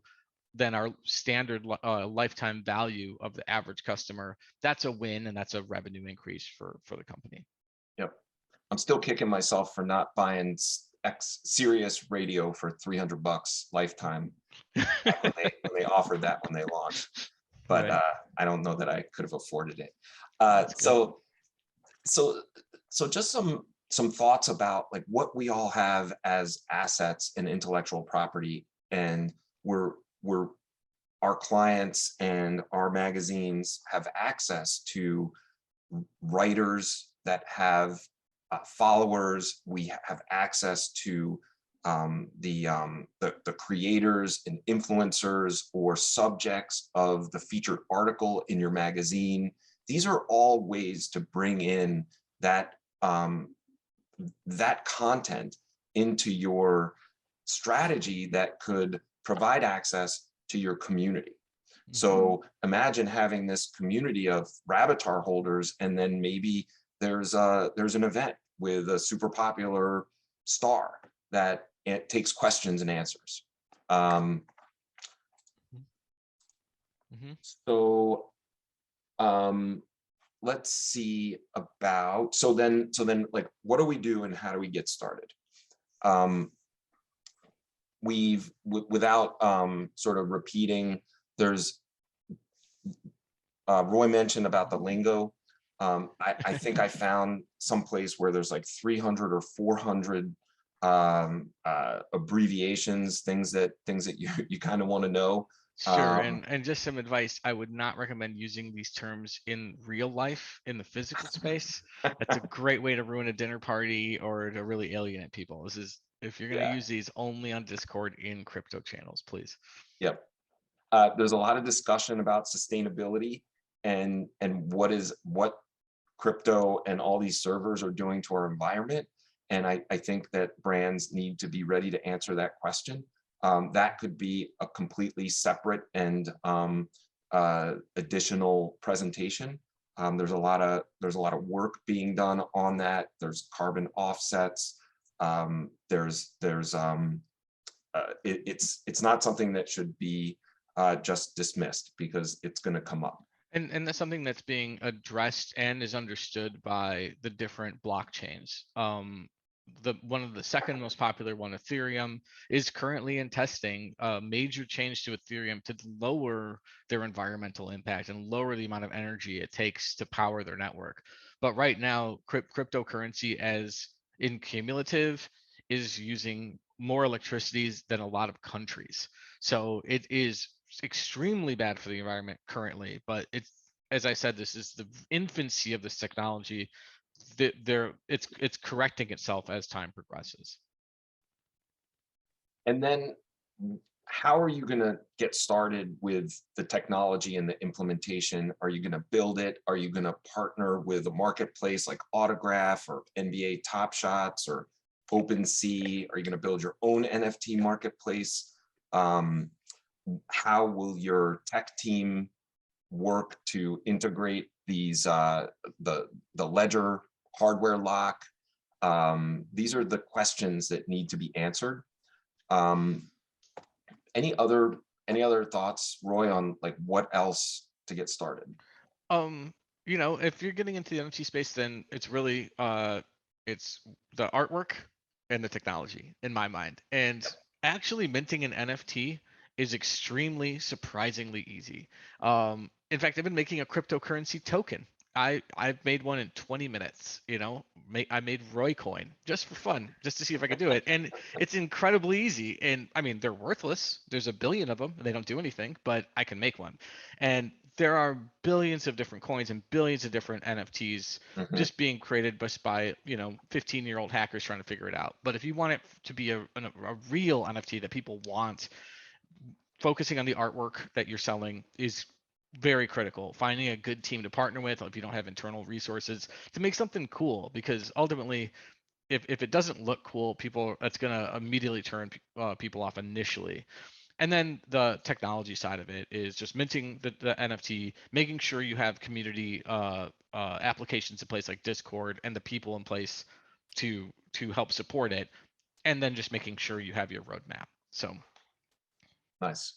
than our standard lifetime value of the average customer, that's a win, and that's a revenue increase for the company. Yep. I'm still kicking myself for not buying Sirius radio for $300 lifetime when they offered that when they launched. But Right. I don't know that I could have afforded it. So just some thoughts about like what we all have as assets and intellectual property, and we're our clients and our magazines have access to writers that have followers. We have access to the creators and influencers or subjects of the featured article in your magazine. These are all ways to bring in that that content into your strategy that could provide access to your community. So imagine having this community of Rabbit holders, and then maybe there's an event with a super popular star that it takes questions and answers. So let's see about, so then like, what do we do and how do we get started? Without sort of repeating, there's Roy mentioned about the lingo. I think I found someplace where there's like 300 or 400 abbreviations, things that you kind of want to know. Sure, and just some advice, I would not recommend using these terms in real life, in the physical space. That's a great way to ruin a dinner party or to really alienate people. This is, if you're going to use these, only on Discord in crypto channels, please. Yep. There's a lot of discussion about sustainability and what crypto and all these servers are doing to our environment. And I think that brands need to be ready to answer that question. That could be a completely separate and additional presentation. There's a lot of work being done on that. There's carbon offsets. It's not something that should be just dismissed, because it's going to come up. And that's something that's being addressed and is understood by the different blockchains. One of the second most popular one, Ethereum, is currently in testing a major change to Ethereum to lower their environmental impact and lower the amount of energy it takes to power their network. But right now, cryptocurrency as in cumulative is using more electricity than a lot of countries. So it is extremely bad for the environment currently, but it's, as I said, this is the infancy of this technology. It's correcting itself as time progresses. And then how are you going to get started with the technology and the implementation? Are you going to build it? Are you going to partner with a marketplace like Autograph or NBA Top Shots or OpenSea? Are you going to build your own NFT marketplace? How will your tech team work to integrate these the ledger hardware lock? These are the questions that need to be answered. Any other thoughts, Roy, on like what else to get started? If you're getting into the NFT space, then it's really it's the artwork and the technology, in my mind. And actually minting an NFT is extremely surprisingly easy. In fact, I've been making a cryptocurrency token. I've made one in 20 minutes, I made Roy coin just for fun, just to see if I could do it. And it's incredibly easy. And I mean, they're worthless. There's a billion of them and they don't do anything, but I can make one. And there are billions of different coins and billions of different NFTs Mhm. just being created just by, 15-year-old hackers trying to figure it out. But if you want it to be a real NFT that people want, focusing on the artwork that you're selling is very critical. Finding a good team to partner with if you don't have internal resources to make something cool, because ultimately, if it doesn't look cool, that's going to immediately turn people off initially. And then the technology side of it is just minting the NFT, making sure you have community applications in place like Discord and the people in place to help support it, and then just making sure you have your roadmap. So Nice.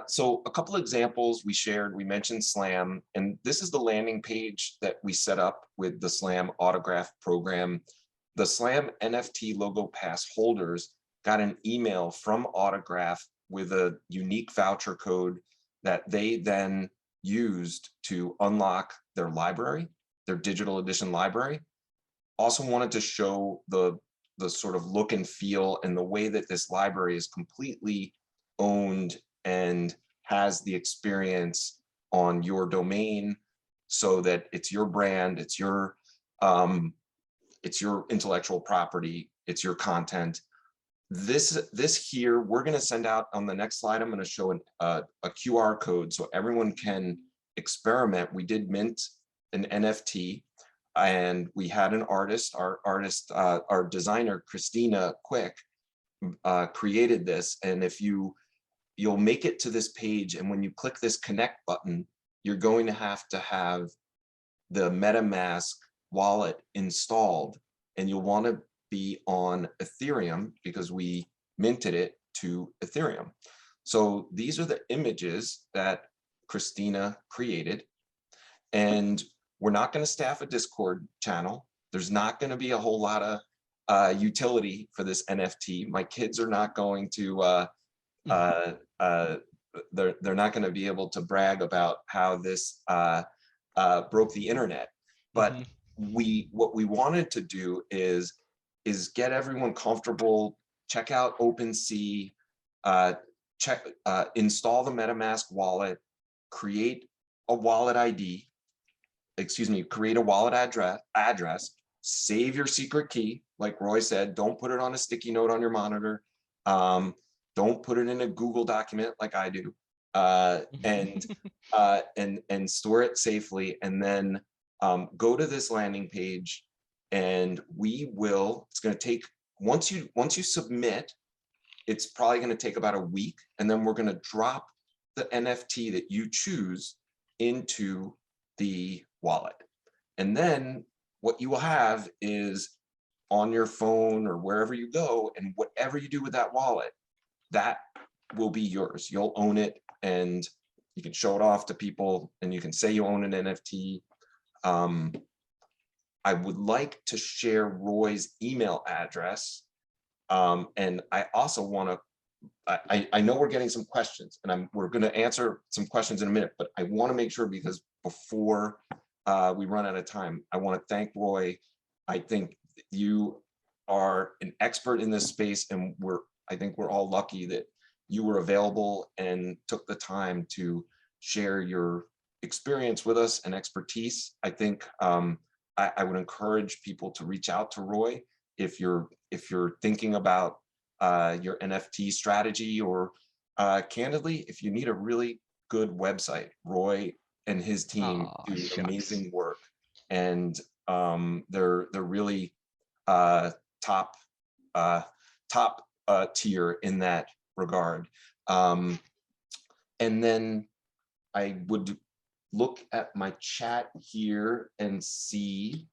So a couple examples we shared, we mentioned Slam, and this is the landing page that we set up with the Slam autograph program. The Slam NFT logo pass holders got an email from Autograph with a unique voucher code that they then used to unlock their library, their digital edition library. Also wanted to show the sort of look and feel and the way that this library is completely owned and has the experience on your domain, so that it's your brand, it's your intellectual property, it's your content. This here, we're going to send out on the next slide. I'm going to show a QR code so everyone can experiment. We did mint an NFT, and we had an artist, our designer, Christina Quick, created this. And if you'll make it to this page, and when you click this connect button, you're going to have the MetaMask wallet installed, and you'll want to be on Ethereum because we minted it to Ethereum. So these are the images that Christina created, and we're not going to staff a Discord channel. There's not going to be a whole lot of utility for this NFT. My kids are not going to they're not going to be able to brag about how this broke the internet. But what we wanted to do is get everyone comfortable, check out OpenSea, install the MetaMask wallet, create a wallet ID, create a wallet address, save your secret key. Like Roy said, don't put it on a sticky note on your monitor. Don't put it in a Google document like I do, and store it safely. And then go to this landing page, and it's going to take, once you submit, it's probably going to take about a week, and then we're going to drop the NFT that you choose into the wallet. And then what you will have is on your phone or wherever you go, and whatever you do with that wallet, that will be yours. You'll own it, and you can show it off to people, and you can say you own an NFT. I would like to share Roy's email address. And I also want to, I know we're getting some questions, and we're going to answer some questions in a minute, but I want to make sure, because before we run out of time, I want to thank Roy. I think you are an expert in this space, and I think we're all lucky that you were available and took the time to share your experience with us and expertise. I think I would encourage people to reach out to Roy if you're thinking about your NFT strategy, or candidly, if you need a really good website. Roy and his team do amazing work, and they're really top tier in that regard. And then I would look at my chat here and see,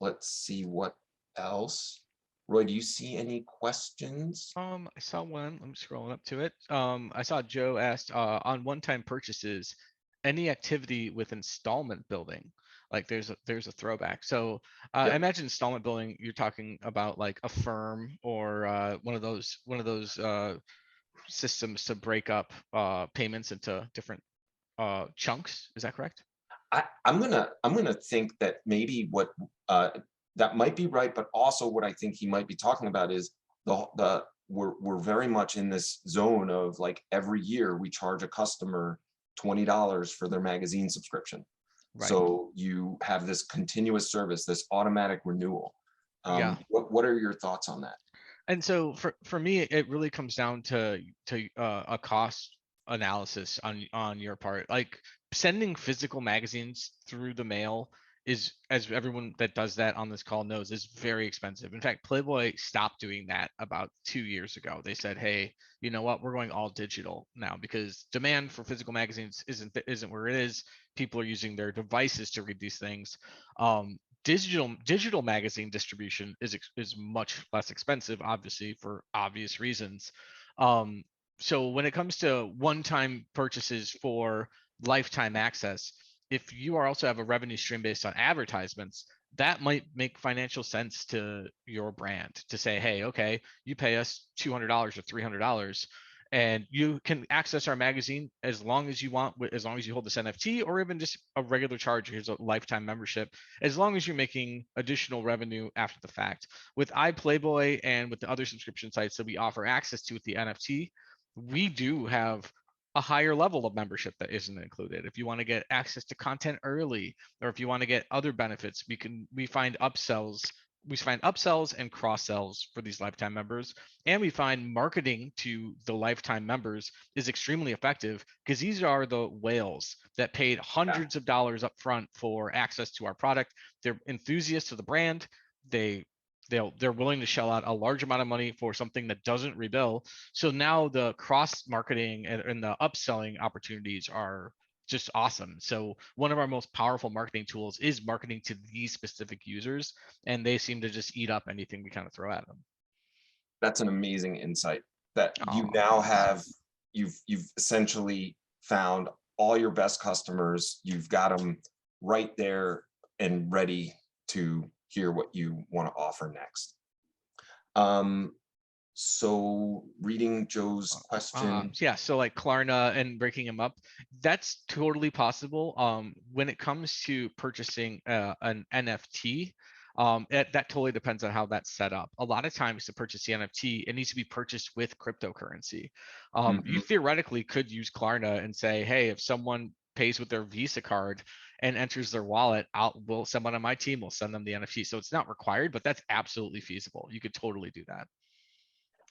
let's see what else. Roy, do you see any questions? I saw one. I'm scrolling up to it. I saw Joe asked on one-time purchases, any activity with installment building. Like there's a throwback. So I imagine installment building, you're talking about like a firm or one of those systems to break up payments into different chunks. Is that correct? I'm gonna think that maybe what that might be right, but also what I think he might be talking about is we're very much in this zone of like every year we charge a customer $20 for their magazine subscription. Right. So you have this continuous service, this automatic renewal. Yeah. What are your thoughts on that? And so for me, it really comes down to a cost analysis on your part. Like sending physical magazines through the mail is, as everyone that does that on this call knows, is very expensive. In fact, Playboy stopped doing that about 2 years ago. They said, hey, you know what, we're going all digital now because demand for physical magazines isn't where it is. People are using their devices to read these things. Digital magazine distribution is much less expensive, obviously, for obvious reasons. So when it comes to one-time purchases for lifetime access, if you also have a revenue stream based on advertisements, that might make financial sense to your brand to say, hey, okay, you pay us $200 or $300 and you can access our magazine as long as you want, as long as you hold this NFT, or even just a regular charge. Here's a lifetime membership, as long as you're making additional revenue after the fact. With iPlayboy and with the other subscription sites that we offer access to with the NFT, we do have a higher level of membership that isn't included. If you want to get access to content early, or if you want to get other benefits, we find upsells and cross sells for these lifetime members. And we find marketing to the lifetime members is extremely effective because these are the whales that paid hundreds of dollars up front for access to our product. They're enthusiasts of the brand. They're willing to shell out a large amount of money for something that doesn't rebill. So now the cross marketing and the upselling opportunities are just awesome. So one of our most powerful marketing tools is marketing to these specific users, and they seem to just eat up anything we kind of throw at them. That's an amazing insight that you Oh, now thanks. have. You've essentially found all your best customers. You've got them right there and ready to hear what you want to offer next. So reading Joe's question. Yeah, so like Klarna and breaking them up, that's totally possible. When it comes to purchasing an NFT, that totally depends on how that's set up. A lot of times to purchase the NFT, it needs to be purchased with cryptocurrency. You theoretically could use Klarna and say, hey, if someone pays with their Visa card and enters their wallet, someone on my team will send them the NFT. So it's not required, but that's absolutely feasible. You could totally do that.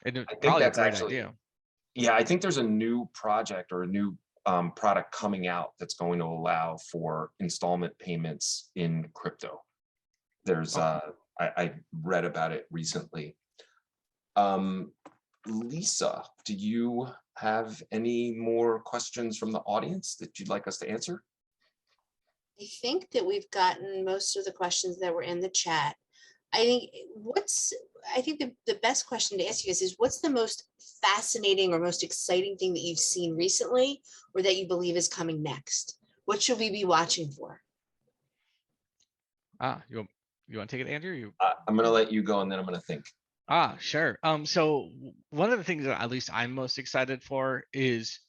And it's probably a great idea. Yeah, I think there's a new project or a new product coming out that's going to allow for installment payments in crypto. There's I read about it recently. Lisa, do you have any more questions from the audience that you'd like us to answer? I think that we've gotten most of the questions that were in the chat. I think the best question to ask you is what's the most fascinating or most exciting thing that you've seen recently or that you believe is coming next? What should we be watching for? You want to take it, Andrew? I'm going to let you go and then I'm going to think. Sure. So one of the things that at least I'm most excited for is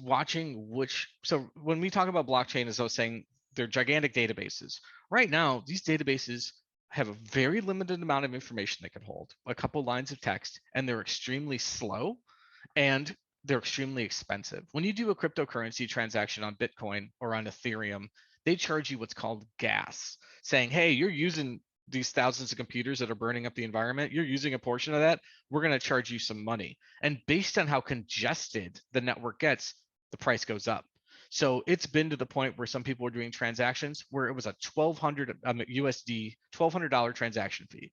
watching so when we talk about blockchain, as I was saying, they're gigantic databases. Right now, these databases have a very limited amount of information they can hold, a couple lines of text, and they're extremely slow and they're extremely expensive. When you do a cryptocurrency transaction on Bitcoin or on Ethereum, they charge you what's called gas, saying, hey, you're using these thousands of computers that are burning up the environment, you're using a portion of that, we're going to charge you some money. And based on how congested the network gets, the price goes up. So it's been to the point where some people are doing transactions where it was a USD $1,200 transaction fee.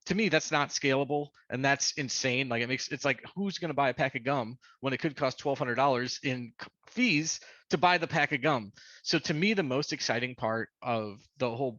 To me, that's not scalable, and that's insane. Like it's like, who's going to buy a pack of gum when it could cost $1,200 in fees to buy the pack of gum? So to me, the most exciting part of the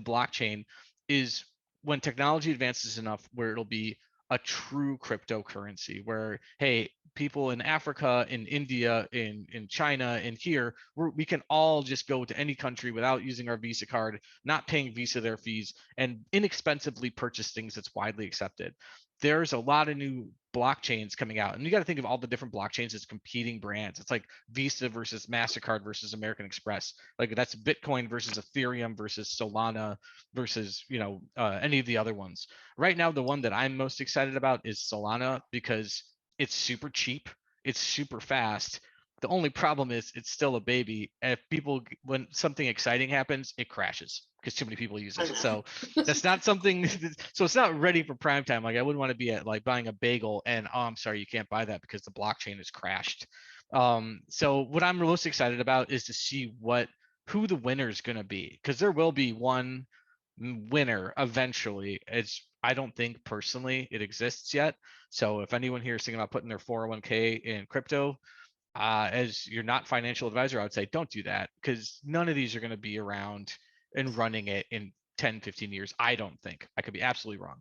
blockchain is when technology advances enough where it'll be a true cryptocurrency where, hey, people in Africa, in India, in China, and here, we can all just go to any country without using our Visa card, not paying Visa their fees, and inexpensively purchase things that's widely accepted. There's a lot of new blockchains coming out, and you got to think of all the different blockchains as competing brands. It's like Visa versus MasterCard versus American Express. Like that's Bitcoin versus Ethereum versus Solana versus, any of the other ones. Right now, the one that I'm most excited about is Solana because it's super cheap, it's super fast. The only problem is it's still a baby. If when something exciting happens, it crashes because too many people use it. So that's not something. So it's not ready for prime time. Like I wouldn't want to be at like buying a bagel and I'm sorry, you can't buy that because the blockchain has crashed. So what I'm most excited about is to see who the winner is going to be, because there will be one winner eventually. I don't think personally it exists yet. So if anyone here is thinking about putting their 401k in crypto, as you're not financial advisor, I would say don't do that, because none of these are going to be around and running it in 10, 15 years. I don't think. I could be absolutely wrong.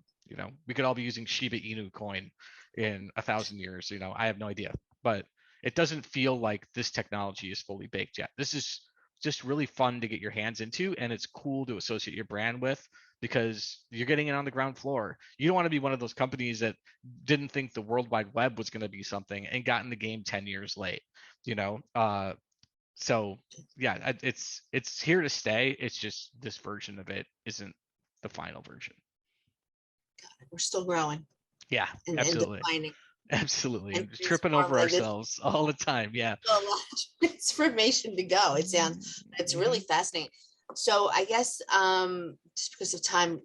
We could all be using Shiba Inu coin in 1,000 years. I have no idea, but it doesn't feel like this technology is fully baked yet. This is just really fun to get your hands into, and it's cool to associate your brand with because you're getting it on the ground floor. You don't want to be one of those companies that didn't think the World Wide Web was going to be something and got in the game 10 years late. So yeah, it's here to stay. It's just this version of it isn't the final version. We're still growing. Yeah, and absolutely. defining. Absolutely. And Tripping over transformative. ourselves all the time. Yeah. A lot of transformation to go. It's really fascinating. So I guess just because of time,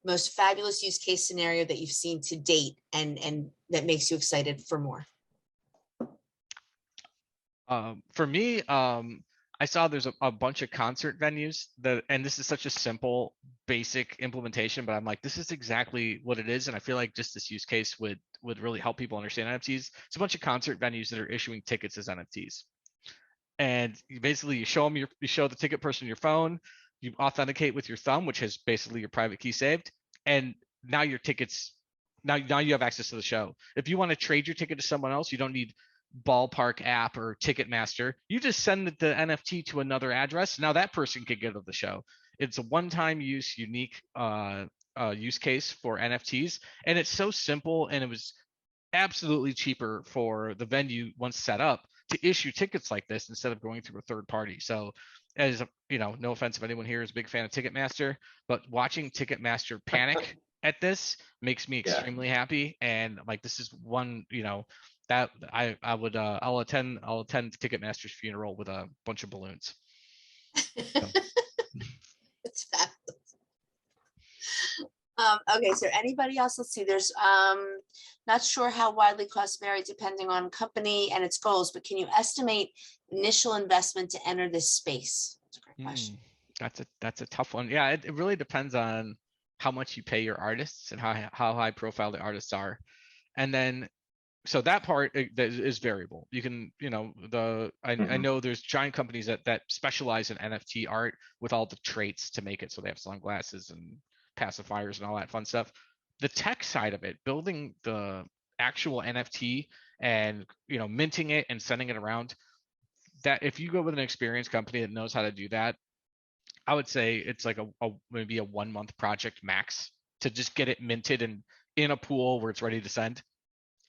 most fabulous use case scenario that you've seen to date and that makes you excited for more. For me, I saw there's a bunch of concert venues and this is such a simple, basic implementation, but I'm like, this is exactly what it is. And I feel like just this use case would really help people understand NFTs. It's a bunch of concert venues that are issuing tickets as NFTs. And you show the ticket person your phone, you authenticate with your thumb, which has basically your private key saved. And now your tickets, now you have access to the show. If you want to trade your ticket to someone else, you don't need Ballpark app or Ticketmaster. You just send the NFT to another address. Now that person can get to the show. It's a one-time use, unique use case for NFTs, and it's so simple. And it was absolutely cheaper for the venue once set up to issue tickets like this instead of going through a third party. So, as no offense if anyone here is a big fan of Ticketmaster, but watching Ticketmaster panic at this makes me extremely happy. And like this is one, that I'll attend Ticketmaster's funeral with a bunch of balloons. So. It's fabulous. Okay, so anybody else? Let's see. There's not sure how widely costs vary depending on company and its goals, but can you estimate initial investment to enter this space? That's a great question. That's a tough one. Yeah, it really depends on how much you pay your artists and how high profile the artists are, and then. So that part that is variable. You can, I know there's giant companies that specialize in NFT art with all the traits to make it. So they have sunglasses and pacifiers and all that fun stuff. The tech side of it, building the actual NFT and, minting it and sending it around, that if you go with an experienced company that knows how to do that, I would say it's like maybe a 1 month project max to just get it minted and in a pool where it's ready to send.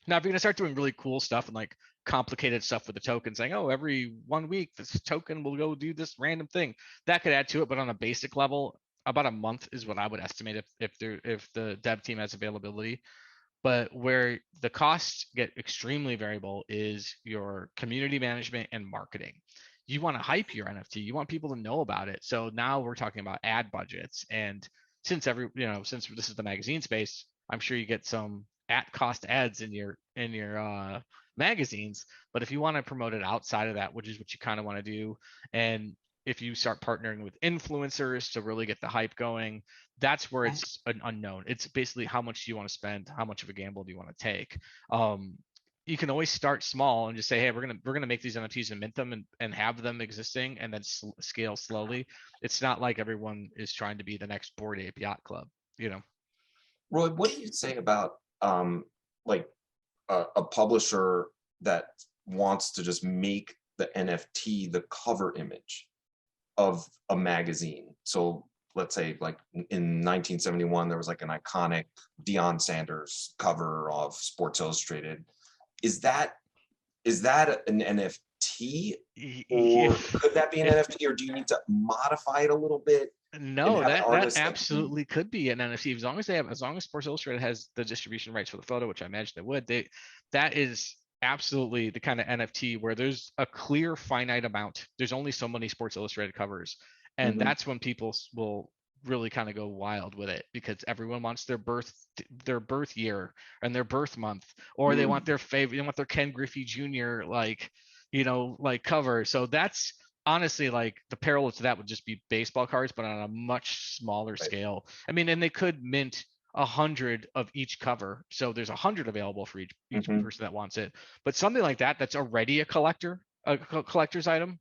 Now, if you're gonna start doing really cool stuff and like complicated stuff with the token, saying, oh, every 1 week this token will go do this random thing, that could add to it. But on a basic level, about a month is what I would estimate if the dev team has availability. But where the costs get extremely variable is your community management and marketing. You want to hype your NFT, you want people to know about it. So now we're talking about ad budgets, and since this is the magazine space, I'm sure you get some at cost ads in your magazines. But if you want to promote it outside of that, which is what you kind of want to do, and if you start partnering with influencers to really get the hype going, that's where it's an unknown. It's basically how much do you want to spend, how much of a gamble do you want to take. You can always start small and just say, hey, we're gonna make these NFTs and mint them and have them existing, and then scale slowly. It's not like everyone is trying to be the next Bored Ape Yacht Club, Roy, what do you say about like a publisher that wants to just make the NFT the cover image of a magazine? So let's say like in 1971, there was like an iconic Deion Sanders cover of Sports Illustrated. Is that an NFT, or could that be an NFT, or do you need to modify it a little bit? No, have an that artist that absolutely could be an NFT as long as Sports Illustrated has the distribution rights for the photo, which I imagine they would. That is absolutely the kind of NFT where there's a clear finite amount. There's only so many Sports Illustrated covers, and Mhm. that's when people will really kind of go wild with it, because everyone wants their birth year and their birth month, or they want their favorite, they want their Ken Griffey Jr. like cover. So that's honestly like the parallel to that would just be baseball cards, but on a much smaller scale. I mean, and they could mint 100 of each cover, so there's 100 available for each person that wants it. But something like that, that's already a collector's item,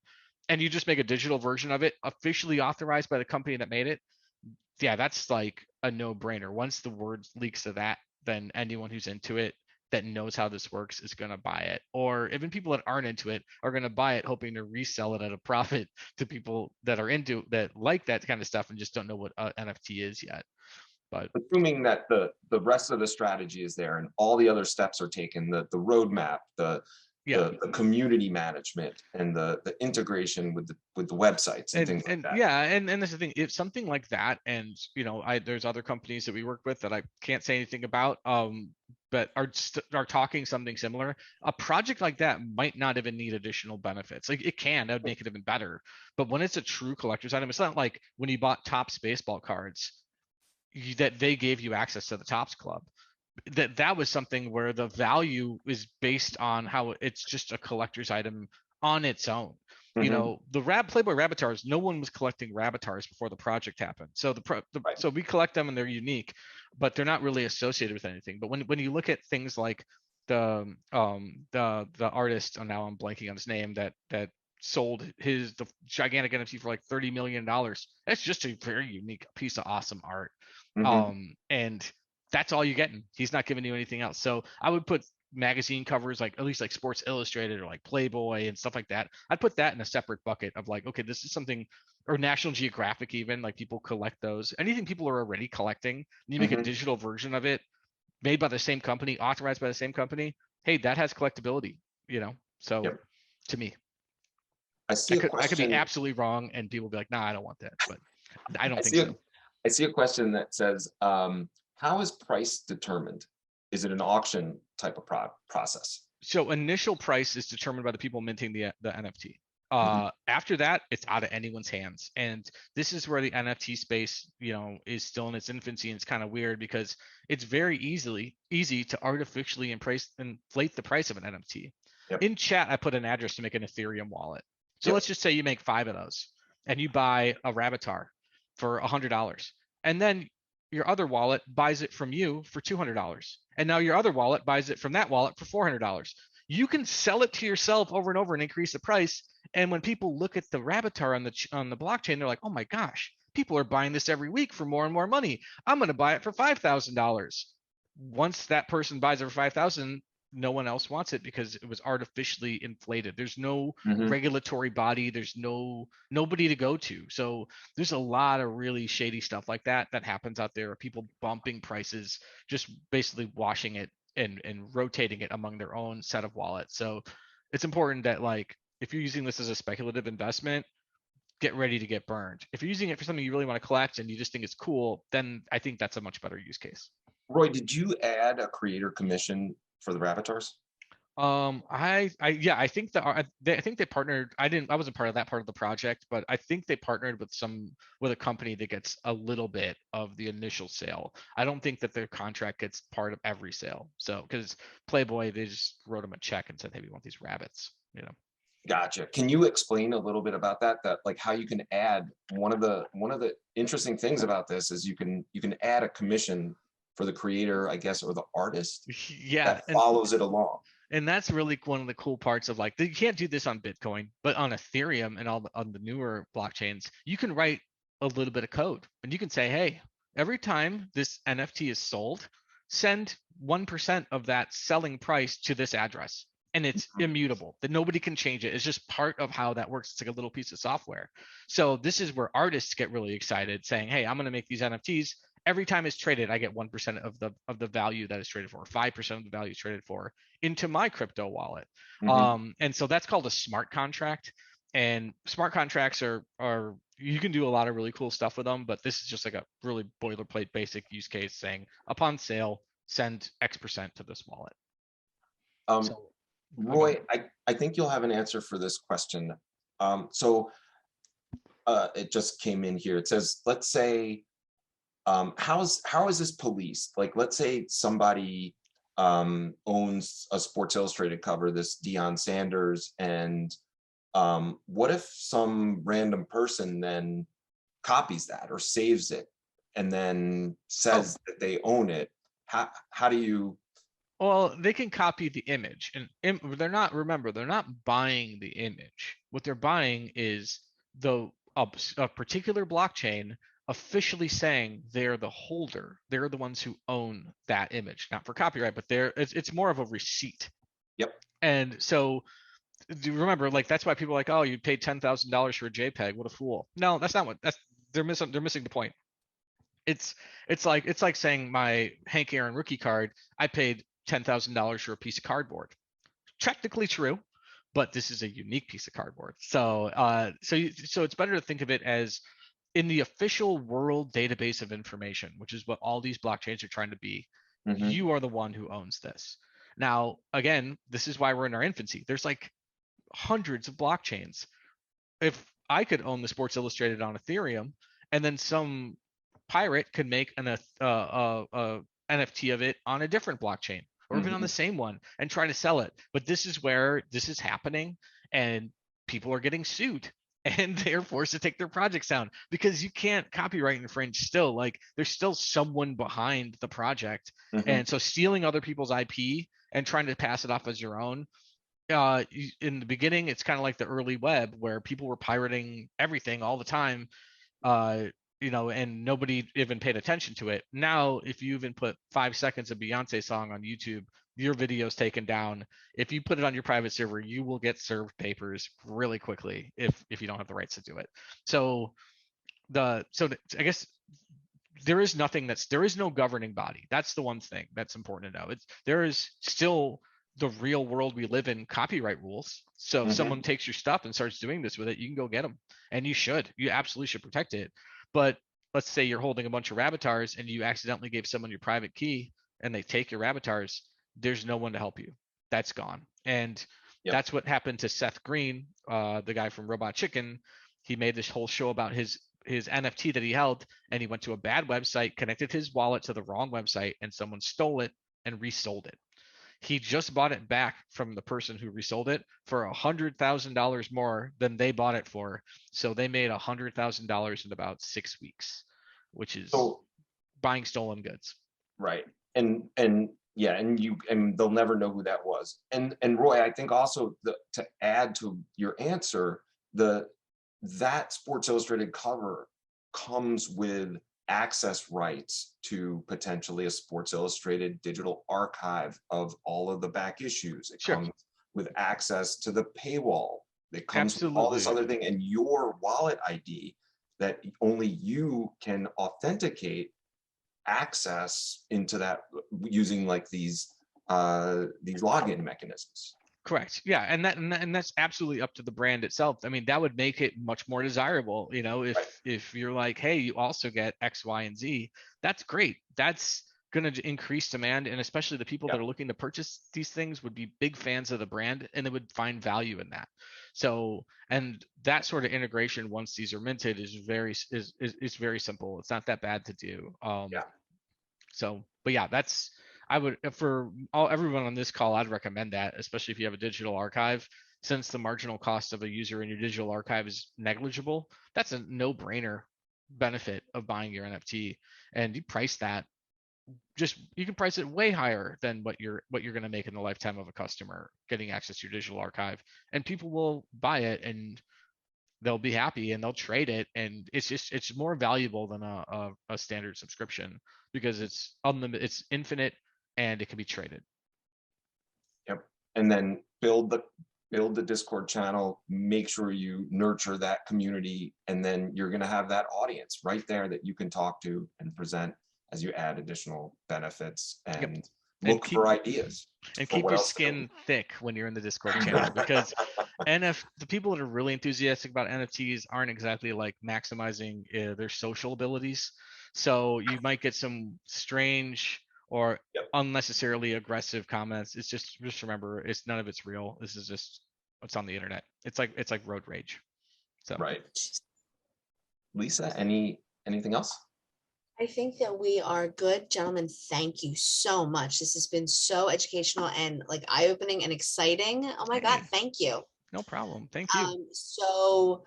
and you just make a digital version of it, officially authorized by the company that made it. Yeah, that's like a no-brainer. Once the word leaks to that, then anyone who's into it that knows how this works is going to buy it, or even people that aren't into it are going to buy it hoping to resell it at a profit to people that are into that, like that kind of stuff, and just don't know what NFT is yet. But assuming that the rest of the strategy is there and all the other steps are taken, the roadmap, the community management, and the integration with the websites and things like that. Yeah, and that's the thing. If something like that, and there's other companies that we work with that I can't say anything about, but are talking something similar. A project like that might not even need additional benefits. Like it can, that would make it even better. But when it's a true collector's item, it's not like when you bought Topps baseball cards, that they gave you access to the Topps Club. That was something where the value is based on how it's just a collector's item on its own. The Playboy Rabbitars, no one was collecting Rabbitars before the project happened. So so we collect them and they're unique, but they're not really associated with anything. But when you look at things like the artist, and now I'm blanking on his name, that sold the gigantic NFT for like $30 million. That's just a very unique piece of awesome art. And that's all you're getting. He's not giving you anything else. So I would put magazine covers, like at least like Sports Illustrated or like Playboy and stuff like that. I'd put that in a separate bucket of like, okay, this is something, or National Geographic, even like people collect those. Anything people are already collecting, you make a digital version of it, made by the same company, authorized by the same company. Hey, that has collectability, So to me, I see a I could be question. absolutely wrong, and people will be like, nah, I don't want that, but I don't think so. I see a question that says, how is price determined? Is it an auction type of process? So initial price is determined by the people minting the NFT. After that, it's out of anyone's hands. And this is where the NFT space, is still in its infancy, and it's kind of weird because it's very easy to artificially inflate the price of an NFT. Yep. In chat, I put an address to make an Ethereum wallet. So let's just say you make 5 of those and you buy a Rabbitar for $100, and then your other wallet buys it from you for $200, and now your other wallet buys it from that wallet for $400. You can sell it to yourself over and over and increase the price. And when people look at the Rabbitar on the blockchain, they're like, oh my gosh, people are buying this every week for more and more money. I'm going to buy it for $5,000. Once that person buys it for $5,000, no one else wants it because it was artificially inflated. There's no regulatory body. There's nobody to go to. So there's a lot of really shady stuff like that happens out there. People bumping prices, just basically washing it and rotating it among their own set of wallets. So it's important that, like, if you're using this as a speculative investment, get ready to get burned. If you're using it for something you really want to collect and you just think it's cool, then I think that's a much better use case. Roy, did you add a creator commission for the Rabbitars? I think I think they partnered. I wasn't part of that part of the project, but I think they partnered with a company that gets a little bit of the initial sale. I don't think that their contract gets part of every sale. So because Playboy, they just wrote them a check and said, hey, we want these rabbits, Gotcha. Can you explain a little bit about that like how you can add one of the interesting things about this is you can add a commission for the creator, I guess, or the artist that follows it along. And that's really one of the cool parts of, like, you can't do this on Bitcoin, but on Ethereum and on the newer blockchains, you can write a little bit of code and you can say, hey, every time this NFT is sold, send 1% of that selling price to this address. and it's immutable, that nobody can change it. It's just part of how that works. It's like a little piece of software. So this is where artists get really excited, saying, hey, I'm going to make these NFTs. Every time it's traded, I get 1% of the value that is traded for, 5% of the value traded for into my crypto wallet. And so that's called a smart contract. And smart contracts are you can do a lot of really cool stuff with them, but this is just like a really boilerplate basic use case saying upon sale, send X% to this wallet. So, Roy, I think you'll have an answer for this question. It just came in here. It says, let's say, how is this policed? Like, let's say somebody owns a Sports Illustrated cover, this Deion Sanders, and what if some random person then copies that or saves it and then says that they own it? How do you? Well, they can copy the image, and they're not buying the image. What they're buying is a particular blockchain officially saying they're the holder. They're the ones who own that image, not for copyright, but it's more of a receipt. Yep. And so do you remember, like, that's why people are like, oh, you paid $10,000 for a JPEG. What a fool. No, that's not what they're missing the point. It's like saying my Hank Aaron rookie card, I paid $10,000 for a piece of cardboard. Technically true, but this is a unique piece of cardboard. So it's better to think of it as in the official world database of information, which is what all these blockchains are trying to be. You are the one who owns this. Now, again, this is why we're in our infancy. There's like hundreds of blockchains. If I could own the Sports Illustrated on Ethereum, and then some pirate could make an NFT of it on a different blockchain, or even on the same one, and try to sell it. But this is where this is happening, and people are getting sued, and they're forced to take their projects down because you can't copyright infringe still. Like, there's still someone behind the project. And so stealing other people's IP and trying to pass it off as your own, in the beginning, it's kind of like the early web where people were pirating everything all the time, and nobody even paid attention to it. Now, if you even put 5 seconds of Beyonce song on YouTube, your video's taken down. If you put it on your private server, you will get served papers really quickly if you don't have the rights to do it. So I guess there is no governing body. That's the one thing that's important to know. There is still the real world we live in, copyright rules. So if someone takes your stuff and starts doing this with it, you can go get them, and you absolutely should protect it. But let's say you're holding a bunch of Rabbitars and you accidentally gave someone your private key and they take your Rabbitars, there's no one to help you. That's gone. And that's what happened to Seth Green, the guy from Robot Chicken. He made this whole show about his NFT that he held, and he went to a bad website, connected his wallet to the wrong website, and someone stole it and resold it. He just bought it back from the person who resold it for $100,000 more than they bought it for. So they made $100,000 in about 6 weeks, which is buying stolen goods. Right. And they'll never know who that was. And Roy, I think also to add to your answer, that Sports Illustrated cover comes with access rights to potentially a Sports Illustrated digital archive of all of the back issues. It comes with access to the paywall. It comes with all this other thing, and your wallet ID that only you can authenticate access into that using like these login mechanisms. Correct. Yeah, and that's absolutely up to the brand itself. I mean, that would make it much more desirable. If you're like, hey, you also get X, Y, and Z, that's great. That's going to increase demand, and especially the people that are looking to purchase these things would be big fans of the brand, and they would find value in that. So, and that sort of integration once these are minted is very simple. It's not that bad to do. So, but yeah, I would, for everyone on this call, I'd recommend that, especially if you have a digital archive, since the marginal cost of a user in your digital archive is negligible. That's a no-brainer benefit of buying your NFT, and you price that. You can price it way higher than what you're going to make in the lifetime of a customer getting access to your digital archive, and people will buy it and they'll be happy and they'll trade it, and it's more valuable than a standard subscription because it's unlimited, it's infinite, and it can be traded. Yep. And then build the Discord channel, make sure you nurture that community, and then you're going to have that audience right there that you can talk to and present as you add additional benefits and look for ideas. And for keep what your else to do. skin thick when you're in the Discord channel, because the people that are really enthusiastic about NFTs aren't exactly like maximizing their social abilities. So you might get some strange or unnecessarily aggressive comments. It's just remember, none of it's real. This is just what's on the internet. It's like road rage. So Right. Lisa, anything else? I think that we are good. Gentlemen, thank you so much. This has been so educational and like eye-opening and exciting. Oh my God, Hey. thank you. No problem. Thank you. So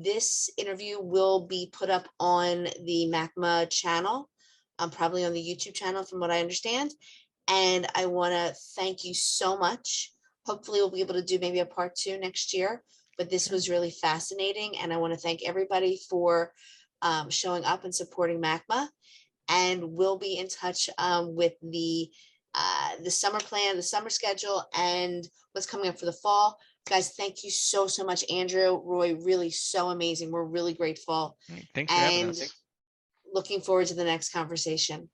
this interview will be put up on the MACMA channel, probably on the YouTube channel from what I understand. And I want to thank you so much. Hopefully we'll be able to do maybe a part 2 next year, but this was really fascinating. And I want to thank everybody for showing up and supporting MACMA. And we'll be in touch with the summer plan, the summer schedule, and what's coming up for the fall. Guys, thank you so much, Andrew, Roy, really so amazing. We're really grateful. Thanks for having And us. looking forward to the next conversation.